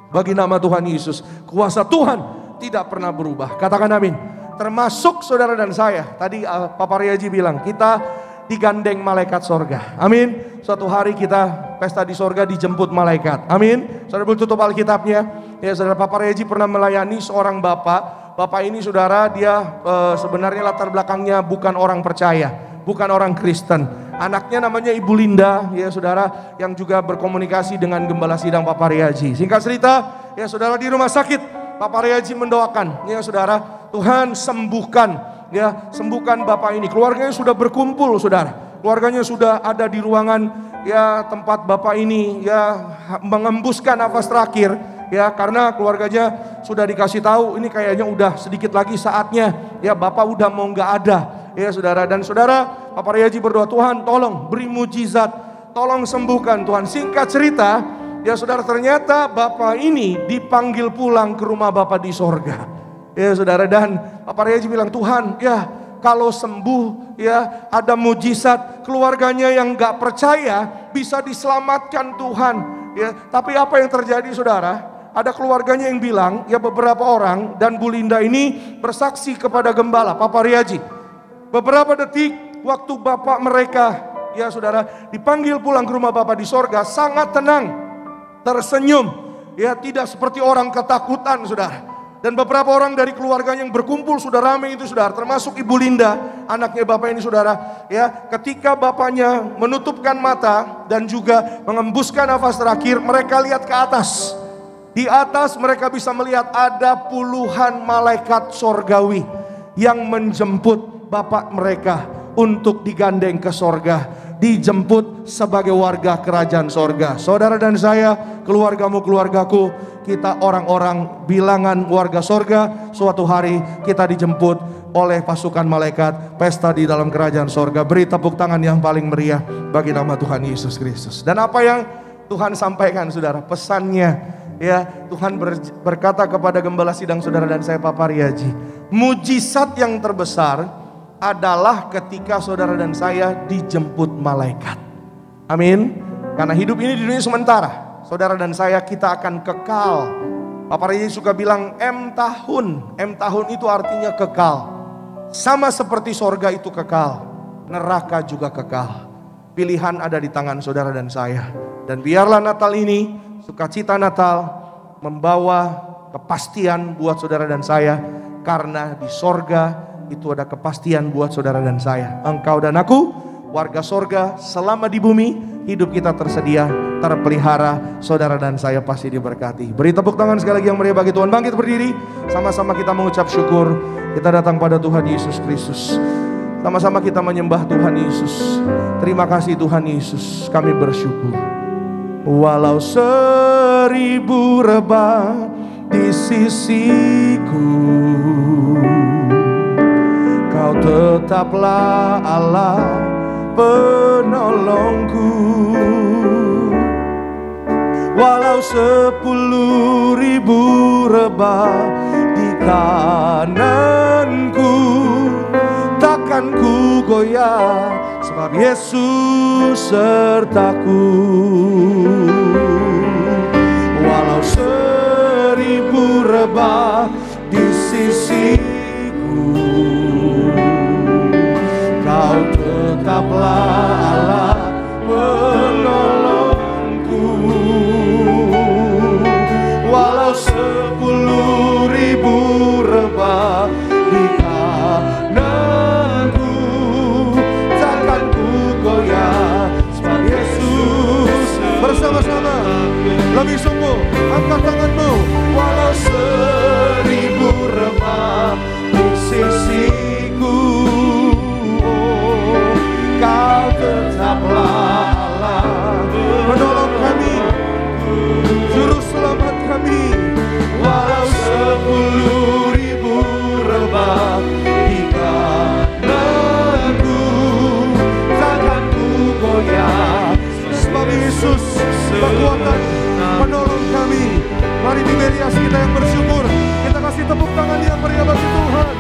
bagi nama Tuhan Yesus. Kuasa Tuhan tidak pernah berubah. Katakan amin. Termasuk saudara dan saya. Tadi Papa Riaji bilang, kita digandeng malaikat sorga. Amin. Suatu hari kita pesta di sorga dijemput malaikat. Amin. Saudara boleh tutup Alkitabnya. Ya, saudara, Papa Reji pernah melayani seorang bapak. Bapak ini saudara, dia sebenarnya latar belakangnya bukan orang percaya, bukan orang Kristen. Anaknya namanya Ibu Linda, ya saudara, yang juga berkomunikasi dengan gembala sidang Papa Reji. Singkat cerita, ya saudara, di rumah sakit Papa Reji mendoakan, ya saudara, Tuhan sembuhkan, ya sembuhkan bapak ini. Keluarganya sudah berkumpul, saudara. Keluarganya sudah ada di ruangan, ya tempat bapak ini, ya mengembuskan nafas terakhir, ya karena keluarganya sudah dikasih tahu ini kayaknya udah sedikit lagi saatnya, ya bapak udah mau nggak ada, ya saudara. Dan saudara, Papa Reji berdoa, Tuhan tolong beri mujizat, tolong sembuhkan Tuhan. Singkat cerita, ya saudara, ternyata bapak ini dipanggil pulang ke rumah bapak di sorga, ya saudara. Dan Papa Reji bilang, Tuhan, ya kalau sembuh, ya ada mujizat, keluarganya yang gak percaya bisa diselamatkan Tuhan, ya. Tapi apa yang terjadi saudara? Ada keluarganya yang bilang, ya beberapa orang, dan Bu Linda ini bersaksi kepada gembala Papa Riaji. Beberapa detik waktu bapak mereka, ya saudara, dipanggil pulang ke rumah bapak di sorga, sangat tenang, tersenyum, ya tidak seperti orang ketakutan, saudara. Dan beberapa orang dari keluarganya yang berkumpul sudah ramai itu, saudara, termasuk Ibu Linda, anaknya bapak ini, saudara. Ya, ketika bapaknya menutupkan mata dan juga mengembuskan nafas terakhir, mereka lihat ke atas. Di atas mereka bisa melihat ada puluhan malaikat sorgawi yang menjemput bapak mereka untuk digandeng ke sorga, dijemput sebagai warga kerajaan sorga. Saudara dan saya, keluargamu, keluargaku, kita orang-orang bilangan warga sorga. Suatu hari kita dijemput oleh pasukan malaikat, pesta di dalam kerajaan sorga. Beri tepuk tangan yang paling meriah bagi nama Tuhan Yesus Kristus. Dan apa yang Tuhan sampaikan, saudara, pesannya, ya Tuhan berkata kepada gembala sidang saudara dan saya, Papa Riaji, mujizat yang terbesar adalah ketika saudara dan saya dijemput malaikat. Amin. Karena hidup ini di dunia sementara. Saudara dan saya kita akan kekal. Papa Riaji suka bilang M tahun. M tahun itu artinya kekal. Sama seperti sorga itu kekal, neraka juga kekal. Pilihan ada di tangan saudara dan saya. Dan biarlah Natal ini, sukacita Natal, membawa kepastian buat saudara dan saya. Karena di sorga itu ada kepastian buat saudara dan saya. Engkau dan aku, warga sorga, selama di bumi, hidup kita tersedia, terpelihara. Saudara dan saya pasti diberkati. Beri tepuk tangan sekali lagi yang meriah bagi Tuhan. Bangkit berdiri, sama-sama kita mengucap syukur. Kita datang pada Tuhan Yesus Kristus. Sama-sama kita menyembah Tuhan Yesus. Terima kasih Tuhan Yesus, kami bersyukur. Walau 1000 rebah di sisiku, Kau tetaplah Allah penolongku. Walau 10.000 rebah di kananku, takkan ku goyah, sebab Yesus sertaku. Walau 1000 rebah di sisiku, Kau tetaplah Allah penolongku. Walau 10.000 rebah di kananku, takkan ku goyah, sebab Yesus. Bersama-sama lebih sungguh, angkat tanganmu. Walau 1000 rebah di sisiku, Kau tetaplah Allah menolong kami, juru selamat kami. Walau 10.000 rebah di kananku, takkan ku goyah, sebab Yesus Mari di Berias kita yang bersyukur, kita kasih tepuk tangan yang meriah bagi Tuhan.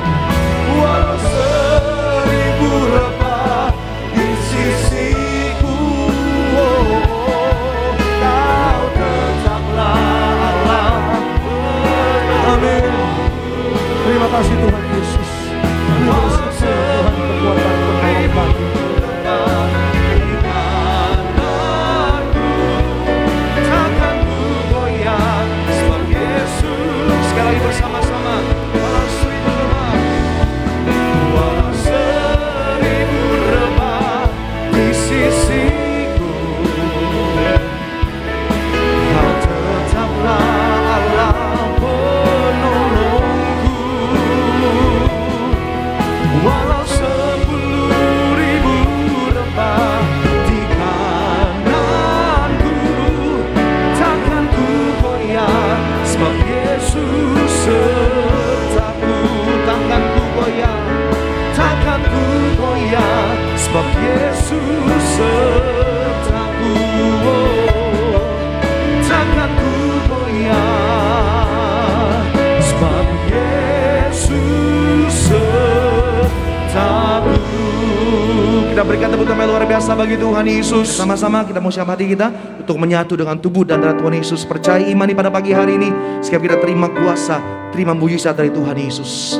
Walau 1000 rebah di sisiku, Kau tetaplah Allah. Amin. Terima kasih Tuhan Yesus. Tuhan kekuatan penolong kami. Takkan ku goyah sebab Yesus. Sekali lagi bersama-sama. Walau 1000 rebah di sisiku, Kau tetaplah Allah penolongku. Walau 10.000 rebah di kananku, takkan ku goyah sebab Yesus sertaku. Takkan ku goyah, takkan ku goyah sebab Yesus sertaku. Takkan ku goyah sebab Yesus sertaku. Kita berikan tepuk tangan luar biasa bagi Tuhan Yesus. Sama-sama kita mau siap hati kita untuk menyatu dengan tubuh dan darah Tuhan Yesus. Percaya imani pada pagi hari ini, setiap kita terima kuasa, terima mujizat dari Tuhan Yesus.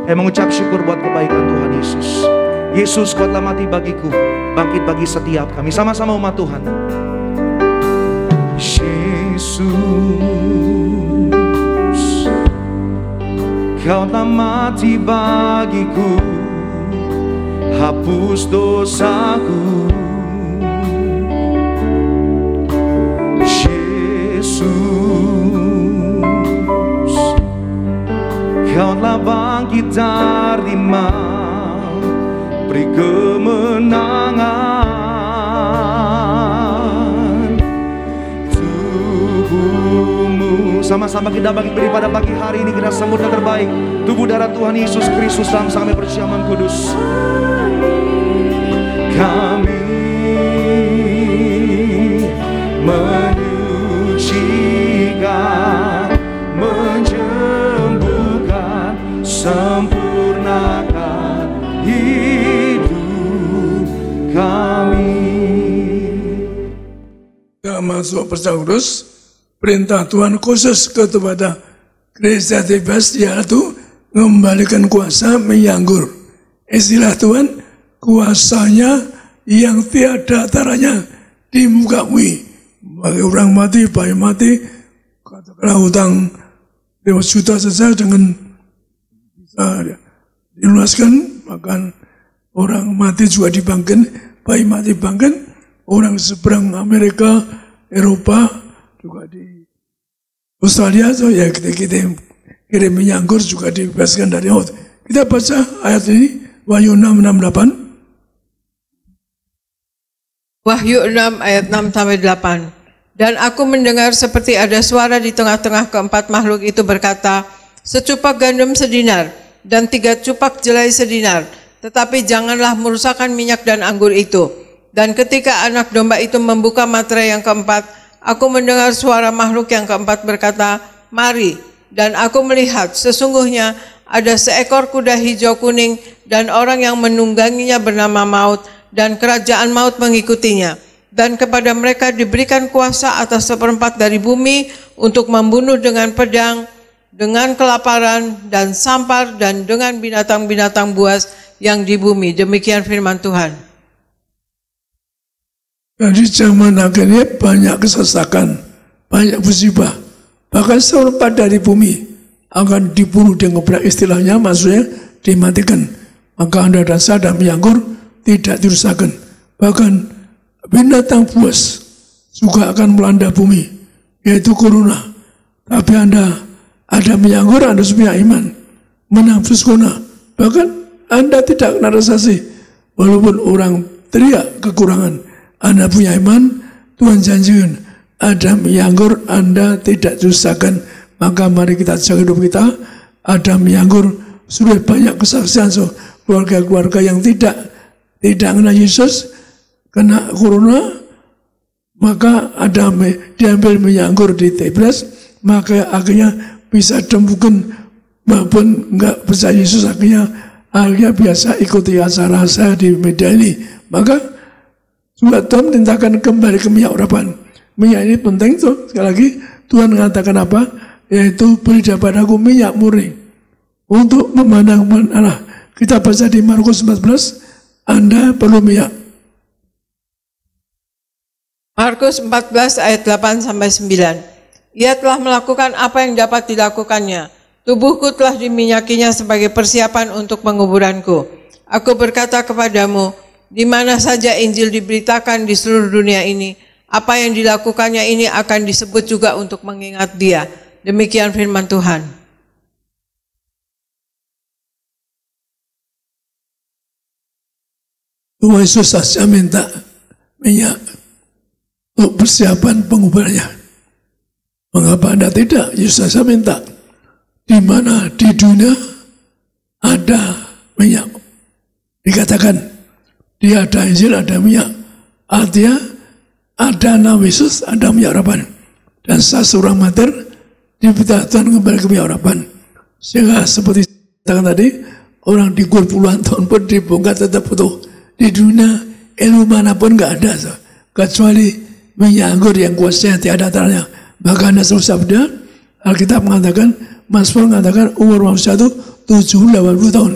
Mengucap syukur buat kebaikan Tuhan Yesus. Yesus, Kau telah mati bagiku, bangkit bagi setiap kami. Sama-sama umat Tuhan. Yesus, Kau telah mati bagiku, hapus dosaku. Yesus, Kau telah bangkit dari maut, beri kemenangan. Tubuhmu, sama-sama kita beri pada pagi hari ini, kita sambut yang terbaik. Tubuh darah Tuhan Yesus Kristus dalam kami perjamuan kudus. Kami menyucikan, menyembuhkan, sempurnakan hidup kami. Kita masuk perjamuan kudus. Perintah Tuhan khusus kepada Gereja Tebas yaitu mengembalikan kuasa menyanggur. Istilah Tuhan, kuasanya yang tiada taranya di muka bumi. Bagi orang mati, bayi mati, katakanlah hutang 5 juta saja dengan bisa dilunaskan, bahkan orang mati juga dibangkitkan, bayi mati bangkit, orang seberang Amerika, Eropa, juga di Australia, so ya kita kirim menyanggur juga dibebaskan dari maut. Kita baca ayat ini, Wahyu 6:6-8. Wahyu 6 ayat 6-8. Dan aku mendengar seperti ada suara di tengah-tengah keempat makhluk itu berkata, secupak gandum sedinar dan 3 cupak jelai sedinar, tetapi janganlah merusakkan minyak dan anggur itu. Dan ketika anak domba itu membuka materai yang keempat, aku mendengar suara makhluk yang keempat berkata, mari. Dan aku melihat sesungguhnya ada seekor kuda hijau kuning dan orang yang menungganginya bernama Maut, dan kerajaan maut mengikutinya. Dan kepada mereka diberikan kuasa atas 1/4 dari bumi untuk membunuh dengan pedang, dengan kelaparan dan sampar, dan dengan binatang-binatang buas yang di bumi. Demikian firman Tuhan. Jadi zaman akhirnya banyak kesesakan, banyak musibah. Bahkan 1/4 dari bumi akan dibunuh dengan istilahnya, maksudnya dimatikan. Maka Anda dan saya dan menyanggur tidak dirusakkan. Bahkan binatang buas juga akan melanda bumi, yaitu corona. Tapi Anda ada menyanggur, Anda punya iman, menang corona. Bahkan Anda tidak kena rasasi, walaupun orang teriak kekurangan. Anda punya iman, Tuhan janjikan, ada menyanggur, Anda tidak dirusakkan. Maka mari kita jaga hidup kita. Ada menyanggur, sudah banyak kesaksian, so keluarga-keluarga yang tidak kena Yesus, kena corona, maka ada diambil menyanggur di Tebas, maka akhirnya bisa temukan maupun enggak percaya Yesus, akhirnya biasa ikuti acara saya di media ini. Maka juga Tuhan mintakan kembali ke minyak urapan. Minyak ini penting tuh. Sekali lagi Tuhan mengatakan apa? Yaitu beri dapadaku minyak murni untuk memandang Allah. Kita baca di Markus 14, Anda perlu minyak. Markus 14 ayat 8-9. Ia telah melakukan apa yang dapat dilakukannya. Tubuhku telah diminyakinya sebagai persiapan untuk penguburanku. Aku berkata kepadamu, di mana saja Injil diberitakan di seluruh dunia ini, apa yang dilakukannya ini akan disebut juga untuk mengingat dia. Demikian firman Tuhan. Tuhan Yesus saja minta minyak untuk persiapan penguburannya. Mengapa Anda tidak? Yesus saja minta. Di mana di dunia ada minyak. Dikatakan dia ada Injil, ada minyak. Artinya ada nama Yesus, ada minyak urapan. Dan saya seorang mater diminta Tuhan kembali ke minyak urapan. Sehingga seperti katakan tadi, orang di puluhan tahun pun dibongkar tetap utuh. Di dunia ilmu manapun nggak ada, kecuali minyak anggur yang kuasanya tiada taranya. Maka Anda selalu sabda, Alkitab mengatakan, Mas Paul mengatakan umur manusia itu 70-80 tahun.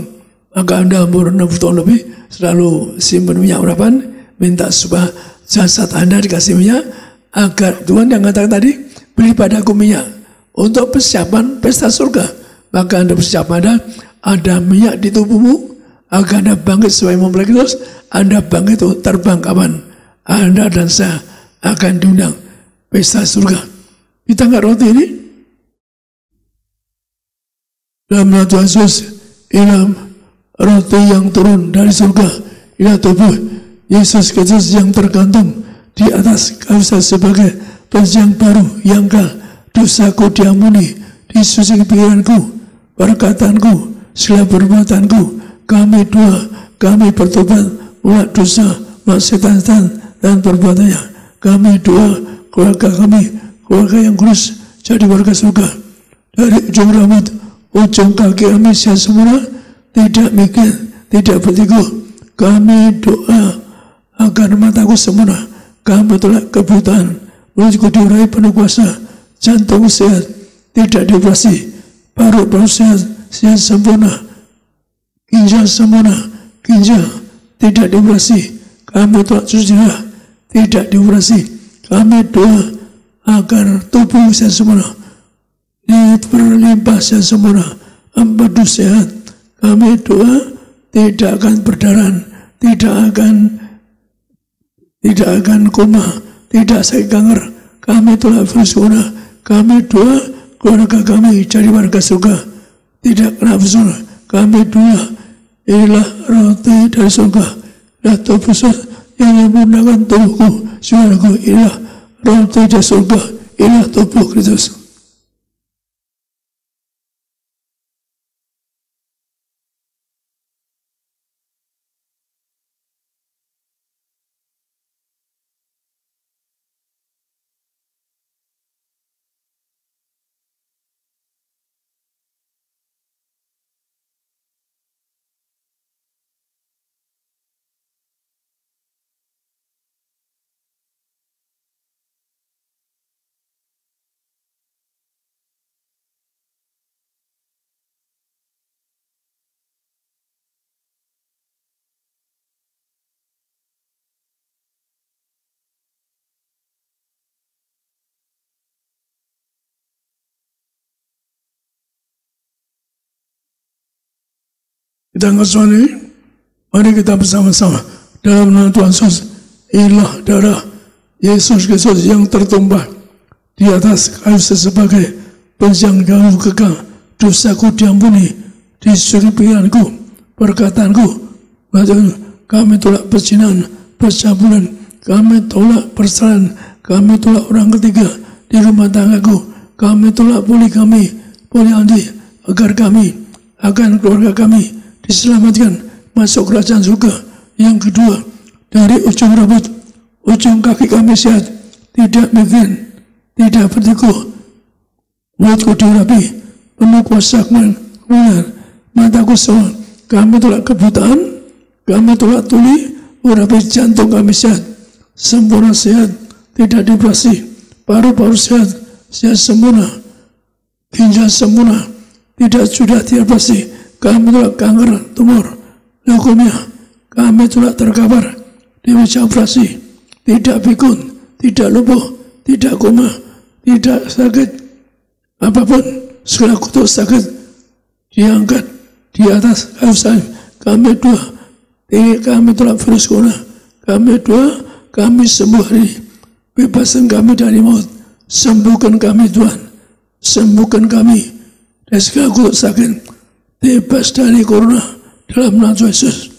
Maka Anda umur 60 tahun lebih selalu simpan minyak urapan, minta supaya jasad Anda dikasih minyak, agar Tuhan yang mengatakan tadi, beri padaku minyak untuk persiapan pesta surga. Maka Anda bersiap ada minyak di tubuhmu, agar Anda bangkit sebagai mempelai Kristus. Anda bangkit untuk terbang kapan? Anda dan saya akan diundang pesta surga. Kita nggak roti ini? Dalam nama Tuhan Yesus, inilah roti yang turun dari surga, inilah tubuh Yesus Kristus yang tergantung di atas kayu sebagai perjanjian baru yang kekal. Dosaku diampuni, disuci pikiranku, perkataanku, segala perbuatanku. Kami bertobat mulai dosa, mulai setan dan perbuatannya. Kami doa keluarga kami, keluarga yang kudus, jadi warga surga. Dari ujung rambut, ujung kaki kami sehat semula, tidak mikir, tidak bertiku. Kami doa agar mataku sempurna, kami tolak kebutaan, mulutku diurai penuh kuasa, jantung sehat, tidak dioperasi, paru-paru sehat sempurna, ginjal sempurna, ginjal tidak dioperasi, kami tolak susila, tidak dioperasi. Kami doa agar tubuh sehat sempurna, berlimpah sehat sempurna, empedu sehat. Kami doa tidak akan berdarah, tidak akan koma, tidak sakit kanker. Kami tolak virus corona. Kami doa keluarga kami jadi warga surga, tidak kena virus. Kami doa inilah roti dari surga, inilah tubuh yang menyempurnakan tubuhku, saudaraku. Inilah roti dari surga, inilah tubuh Kristus. Kita ngasuhani, mari kita bersama-sama dalam nama Tuhan Yesus. Inilah darah Yesus Kristus yang tertumpah di atas kayu sebagai perjanjian baru kekal. Dosaku diampuni, disuci pikiranku, perkataanku. Kami tolak perzinahan, percabulan, kami tolak perceraian, kami tolak orang ketiga di rumah tanggaku, kami tolak poligami, poliandri, agar kami akan keluarga kami diselamatkan masuk kerajaan surga. Yang kedua, dari ujung rambut, ujung kaki kami sehat, tidak mikir, tidak bertiku. mulutku diurapi, penuh kuasa kemuliaan, mataku sewang, kami tolak kebutaan, kami tolak tuli, urapi jantung kami sehat, sempurna sehat, tidak depresi, paru-paru sehat, sehat sempurna, ginjal sempurna, tidak depresi, kami tolak kanker, tumor, leukemia, kami tolak terkapar, di meja operasi, tidak pikun, tidak lumpuh, tidak koma, tidak sakit, apapun, segala kutuk sakit, diangkat di atas kayu salib. Kami doa, kami tolak virus corona, kami doa, kami sembuh hari ini, bebaskan kami dari maut, sembuhkan kami Tuhan, sembuhkan kami dari segala kutuk sakit, bebas dari corona dalam nama Yesus.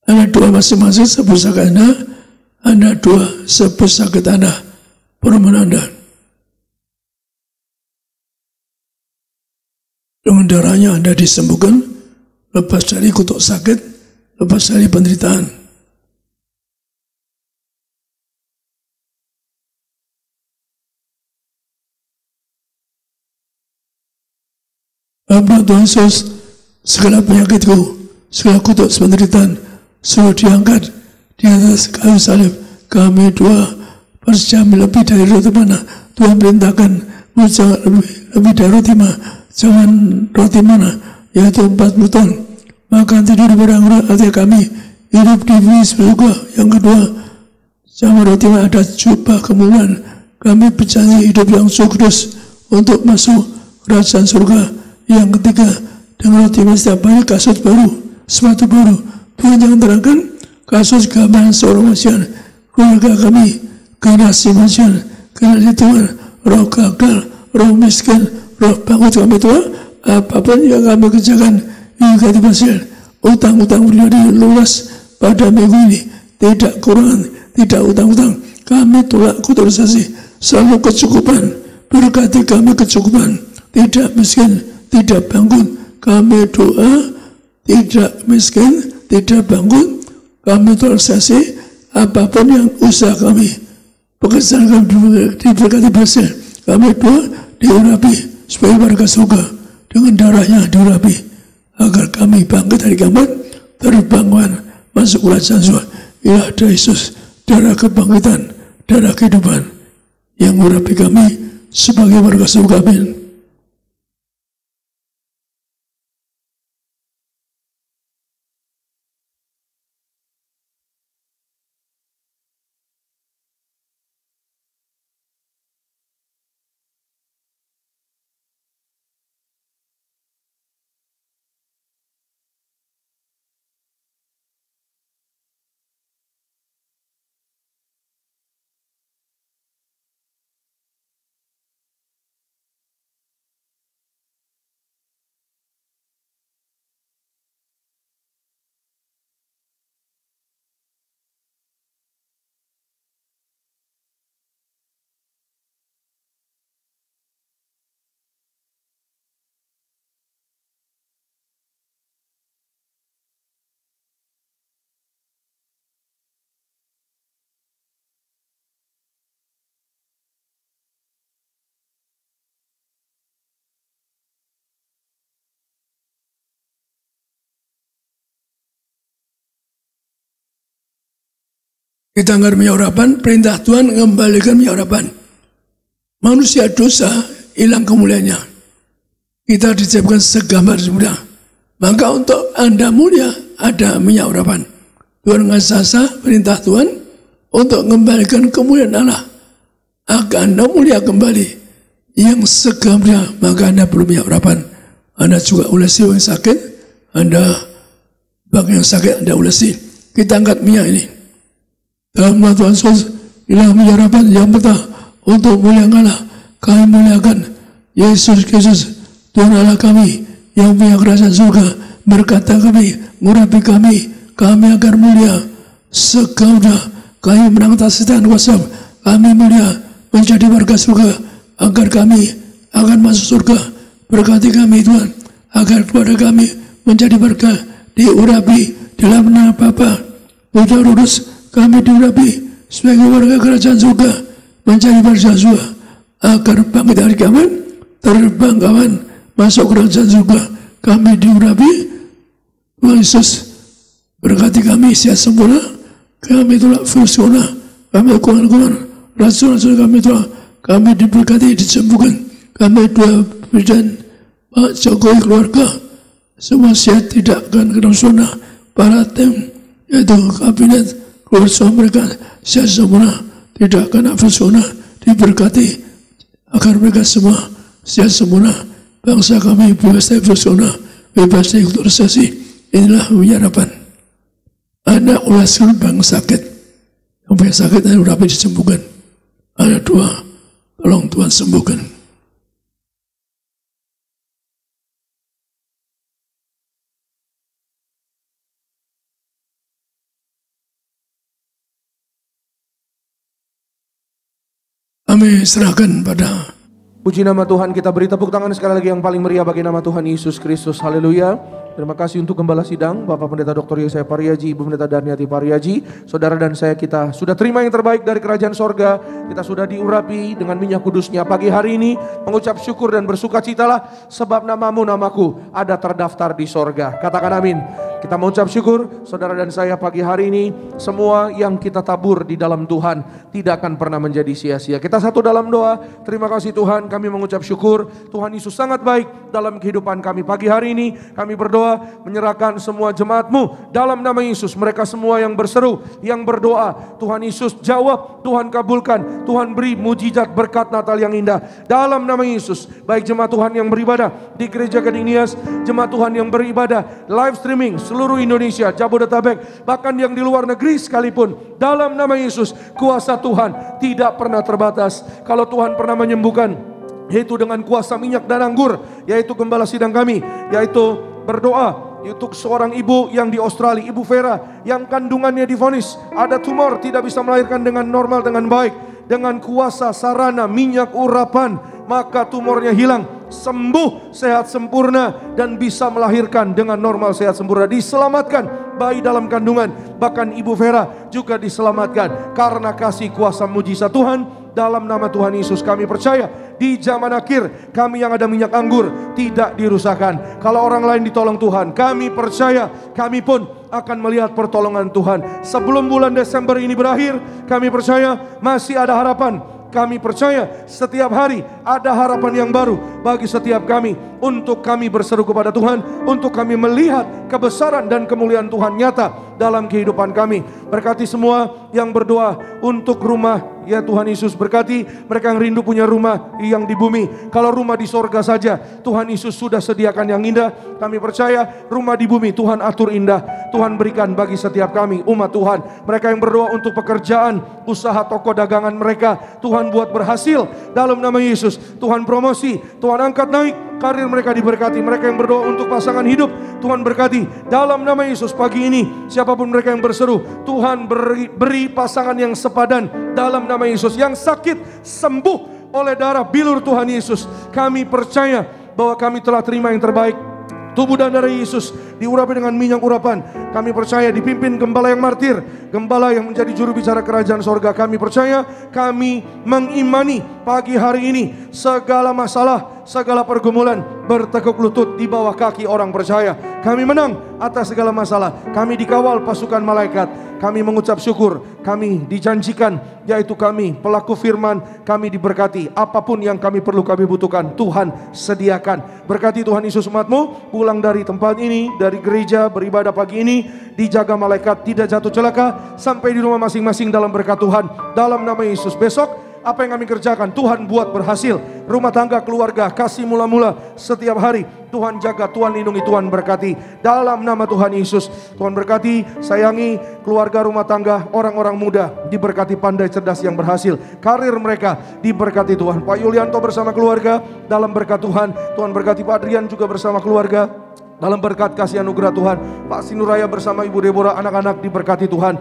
Anda doa masing-masing sebut sakit Anda doa sebut sakit Anda, permohonan Anda. Dengan darahnya Anda disembuhkan, lepas dari kutuk sakit, lepas dari penderitaan. Bapa Tuhan Yesus, segala penyakitku, segala kutuk penderitaan, suruh diangkat di atas kayu salib. Kami doa perjam lebih dari roti mana Tuhan perintahkan, jangan lebih dari roti mana, jangan roti mana, yaitu 40 tahun. Makan tidur berang-rang hati kami, hidup di bumi surga. Yang kedua, jangan roti mana ada jubah kemuliaan. Kami berjanji hidup yang kudus untuk masuk kerajaan surga. Yang ketiga, dengan roti mana setiap hari kasus baru, sepatu baru. Tuhan jangan terangkan kasus gambaran seorang manusia, keluarga kami, generasi manusia, generasi Tuhan, roh gagal, roh miskin, roh bangun kami Tuhan, apapun yang kami kerjakan, hingga dihasil, utang-utang pribadi lunas pada minggu ini, tidak kurang, tidak utang-utang, kami tolak kotorisasi, selalu kecukupan, berkati kami kecukupan, tidak miskin, tidak bangun, kami doa, tidak miskin, tidak bangun, kami toleransi apapun yang usaha kami, pekerjaan kami diberkati berhasil, kami doa diurapi supaya warga surga dengan darahnya diurapi agar kami bangkit dari gambar terbangkan masuk kerajaan surga. Inilah darah Yesus, darah kebangkitan, darah kehidupan yang mengurapi kami sebagai warga surga. Amin. Kita anggar minyak urapan, perintah Tuhan mengembalikan minyak urapan. Manusia dosa, hilang kemuliaannya. Kita diciptakan segambar semudah. Maka untuk Anda mulia, ada minyak urapan. Tuhan ngasasa perintah Tuhan untuk mengembalikan kemuliaan Allah. Agar Anda mulia kembali. Yang segambar, maka Anda perlu minyak urapan. Anda juga ulesi yang sakit, Anda bagi yang sakit, Anda ulesi. Kita angkat minyak ini. Dalam nama Tuhan Yesus, inilah minyak urapan yang pertama untuk muliakan Allah. Kami muliakan Yesus Kristus, Tuhan Allah kami yang punya kerajaan surga. Berkata kami, mengurapi kami agar mulia. Segaudah kami menang atas setan kuasa, kami mulia menjadi warga surga, agar kami akan masuk surga. Berkati kami Tuhan, agar keluarga kami menjadi warga diurapi dalam nama Bapa, Putra, Roh Kudus. Kami diurapi sebagai warga kerajaan surga, menjadi warga surga, agar bangkit dari kiamat terbang kawan, masuk kerajaan surga. Kami diurapi, Tuhan Yesus berkati kami sehat sempurna. Kami telah fungsional, kami kawan-kawan, rasul-rasul kami telah, kami diberkati, disembuhkan. Kami dua presiden, Pak Jokowi keluarga, semua sehat, tidak akan kena zona. Para tim, yaitu kabinet, keluarga mereka sehat sempurna, tidak akan zona, diberkati, agar mereka semua sehat sempurna. Bangsa kami bebas dari zona, bebas dari kulturisasi. Inilah harapan. Anak ulas bang sakit, yang punya sakit dan udah disembuhkan. Ada dua, tolong Tuhan sembuhkan. Kami serahkan pada. Puji nama Tuhan, kita beri tepuk tangan sekali lagi yang paling meriah bagi nama Tuhan Yesus Kristus. Haleluya. Terima kasih untuk Gembala Sidang, Bapak Pendeta Dr. Yesaya Pariaji, Ibu Pendeta Darniati Pariaji. Saudara dan saya, kita sudah terima yang terbaik dari kerajaan sorga. Kita sudah diurapi dengan minyak kudusnya. Pagi hari ini mengucap syukur dan bersukacitalah, sebab namamu, namaku ada terdaftar di sorga. Katakan amin. Kita mengucap syukur, saudara dan saya, pagi hari ini semua yang kita tabur di dalam Tuhan tidak akan pernah menjadi sia-sia. Kita satu dalam doa. Terima kasih Tuhan, kami mengucap syukur. Tuhan Yesus sangat baik dalam kehidupan kami. Pagi hari ini kami berdoa menyerahkan semua jemaat-Mu dalam nama Yesus. Mereka semua yang berseru, yang berdoa, Tuhan Yesus jawab, Tuhan kabulkan, Tuhan beri mujizat berkat Natal yang indah dalam nama Yesus. Baik jemaat Tuhan yang beribadah di Gereja Gading Nias, jemaat Tuhan yang beribadah live streaming seluruh Indonesia, Jabodetabek, bahkan yang di luar negeri sekalipun, dalam nama Yesus, kuasa Tuhan tidak pernah terbatas. Kalau Tuhan pernah menyembuhkan, yaitu dengan kuasa minyak dan anggur, yaitu Gembala Sidang kami, yaitu berdoa untuk seorang ibu yang di Australia, Ibu Vera, yang kandungannya divonis ada tumor, tidak bisa melahirkan dengan normal, dengan baik. Dengan kuasa sarana minyak urapan, maka tumornya hilang, sembuh, sehat sempurna, dan bisa melahirkan dengan normal, sehat sempurna. Diselamatkan bayi dalam kandungan, bahkan Ibu Vera juga diselamatkan karena kasih kuasa mujizat Tuhan. Dalam nama Tuhan Yesus kami percaya, di zaman akhir kami yang ada minyak anggur tidak dirusakkan. Kalau orang lain ditolong Tuhan, kami percaya kami pun akan melihat pertolongan Tuhan. Sebelum bulan Desember ini berakhir, kami percaya masih ada harapan. Kami percaya setiap hari ada harapan yang baru bagi setiap kami, untuk kami berseru kepada Tuhan, untuk kami melihat kebesaran dan kemuliaan Tuhan nyata dalam kehidupan kami. Berkati semua yang berdoa untuk rumah, ya Tuhan Yesus berkati mereka yang rindu punya rumah yang di bumi. Kalau rumah di sorga saja Tuhan Yesus sudah sediakan yang indah, kami percaya rumah di bumi Tuhan atur indah, Tuhan berikan bagi setiap kami umat Tuhan. Mereka yang berdoa untuk pekerjaan, usaha toko dagangan mereka, Tuhan buat berhasil dalam nama Yesus. Tuhan promosi, Tuhan angkat naik, karir mereka diberkati. Mereka yang berdoa untuk pasangan hidup, Tuhan berkati dalam nama Yesus. Pagi ini siapapun mereka yang berseru, Tuhan beri pasangan yang sepadan dalam nama Yesus. Yang sakit sembuh oleh darah bilur Tuhan Yesus. Kami percaya bahwa kami telah terima yang terbaik. Tubuh dan darah Yesus diurapi dengan minyak urapan. Kami percaya dipimpin gembala yang martir, gembala yang menjadi juru bicara kerajaan sorga. Kami percaya, kami mengimani pagi hari ini segala masalah, segala pergumulan bertekuk lutut di bawah kaki orang percaya. Kami menang atas segala masalah. Kami dikawal pasukan malaikat. Kami mengucap syukur. Kami dijanjikan, yaitu kami pelaku firman, kami diberkati. Apapun yang kami perlu, kami butuhkan, Tuhan sediakan. Berkati Tuhan Yesus umat-Mu pulang dari tempat ini, dari gereja beribadah pagi ini, dijaga malaikat, tidak jatuh celaka, sampai di rumah masing-masing dalam berkat Tuhan. Dalam nama Yesus. Besok apa yang kami kerjakan, Tuhan buat berhasil. Rumah tangga, keluarga, kasih mula-mula setiap hari. Tuhan jaga, Tuhan lindungi, Tuhan berkati. Dalam nama Tuhan Yesus, Tuhan berkati, sayangi keluarga, rumah tangga, orang-orang muda diberkati, pandai, cerdas, yang berhasil. Karir mereka diberkati Tuhan. Pak Yulianto bersama keluarga dalam berkat Tuhan. Tuhan berkati Pak Adrian juga bersama keluarga dalam berkat kasih anugerah Tuhan. Pak Sinuraya bersama Ibu Deborah, anak-anak diberkati Tuhan.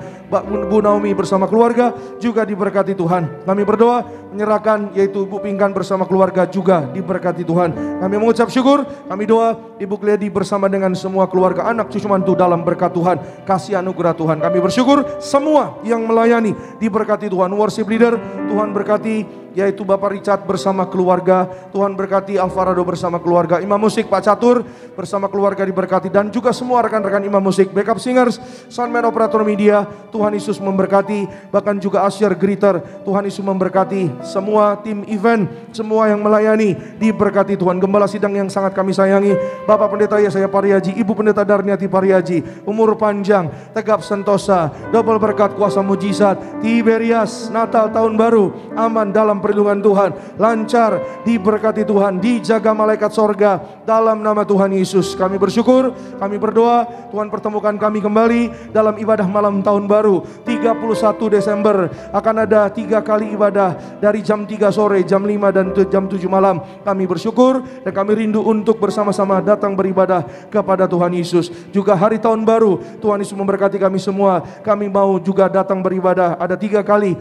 Bu Naomi bersama keluarga juga diberkati Tuhan. Kami berdoa menyerahkan yaitu Ibu Pingkan bersama keluarga juga diberkati Tuhan. Kami mengucap syukur, kami doa Ibu Gledi bersama dengan semua keluarga anak cucu mantu dalam berkat Tuhan, kasih anugerah Tuhan. Kami bersyukur semua yang melayani diberkati Tuhan. Worship leader, Tuhan berkati yaitu Bapak Richard bersama keluarga. Tuhan berkati Alvarado bersama keluarga. Imam musik Pak Catur bersama keluarga diberkati. Dan juga semua rekan-rekan imam musik, backup singers, soundman, operator media. Tuhan Yesus memberkati. Bahkan juga Asyar Greeter. Tuhan Yesus memberkati. Semua tim event, semua yang melayani diberkati Tuhan. Gembala sidang yang sangat kami sayangi, Bapak Pendeta Yesaya Pariaji, Ibu Pendeta Darniati Pariaji, umur panjang, tegap sentosa, double berkat kuasa mujizat, Tiberias, Natal tahun baru, aman dalam perlindungan Tuhan, lancar, diberkati Tuhan, dijaga malaikat sorga dalam nama Tuhan Yesus. Kami bersyukur, kami berdoa, Tuhan pertemukan kami kembali dalam ibadah malam tahun baru 31 Desember. Akan ada 3 kali ibadah dari jam 3 sore, jam 5 dan jam 7 malam. Kami bersyukur dan kami rindu untuk bersama-sama datang beribadah kepada Tuhan Yesus. Juga hari tahun baru, Tuhan Yesus memberkati kami semua. Kami mau juga datang beribadah, ada 3 kali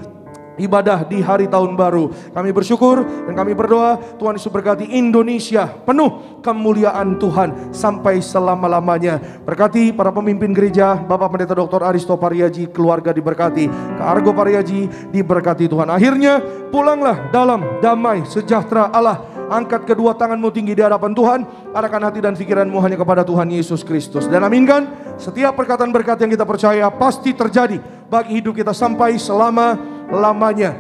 ibadah di hari tahun baru. Kami bersyukur dan kami berdoa Tuhan Yesus berkati Indonesia penuh kemuliaan Tuhan sampai selama-lamanya. Berkati para pemimpin gereja, Bapak Pendeta Dr. Aristo Pariaji, keluarga diberkati, Kak Argo Pariaji diberkati Tuhan. Akhirnya pulanglah dalam damai sejahtera Allah. Angkat kedua tanganmu tinggi di hadapan Tuhan, arahkan hati dan pikiranmu hanya kepada Tuhan Yesus Kristus. Dan aminkan setiap perkataan berkat yang kita percaya pasti terjadi bagi hidup kita sampai selama-lamanya.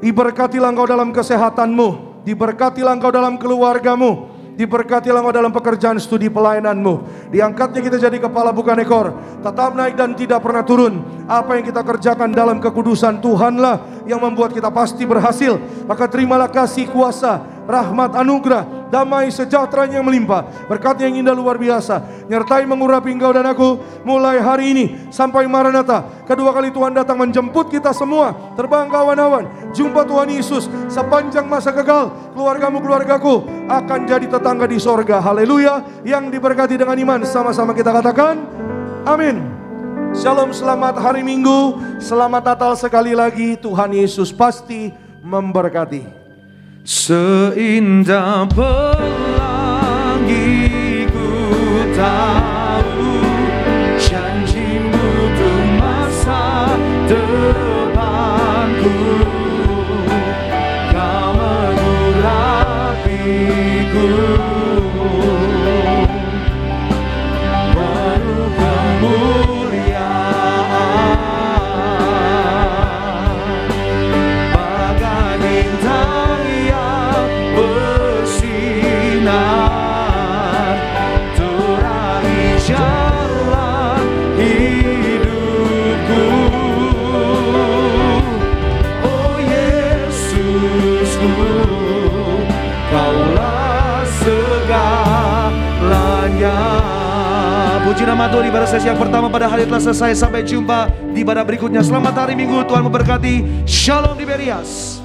Diberkatilah engkau dalam kesehatanmu, diberkatilah engkau dalam keluargamu, diberkatilah engkau dalam pekerjaan studi pelayananmu. Diangkatnya kita jadi kepala bukan ekor, tetap naik dan tidak pernah turun. Apa yang kita kerjakan dalam kekudusan Tuhanlah yang membuat kita pasti berhasil. Maka terimalah kasih kuasa, rahmat, anugerah, damai sejahteranya yang melimpah, berkat yang indah luar biasa, nyertai mengurapi engkau dan aku mulai hari ini sampai Maranatha. Kedua kali Tuhan datang menjemput kita semua, terbang ke awan-awan, jumpa Tuhan Yesus. Sepanjang masa kekal, keluargamu, keluargaku akan jadi tetangga di sorga. Haleluya. Yang diberkati dengan iman, sama-sama kita katakan amin. Shalom, selamat hari Minggu, selamat Natal sekali lagi. Tuhan Yesus pasti memberkati. Seindah pelangi ku tahu janjimu untuk masa depanku. Kau mengurapiku penuh kemuliaan, bagai bintang yang bersinar, terangi jalan hidupku. Oh Yesusku, Kaulah segalanya. Puji nama Tuhan. Ibadah sesi yang pertama pada hari telah selesai. Sampai jumpa di ibadah berikutnya. Selamat hari Minggu, Tuhan memberkati. Shalom di Berias.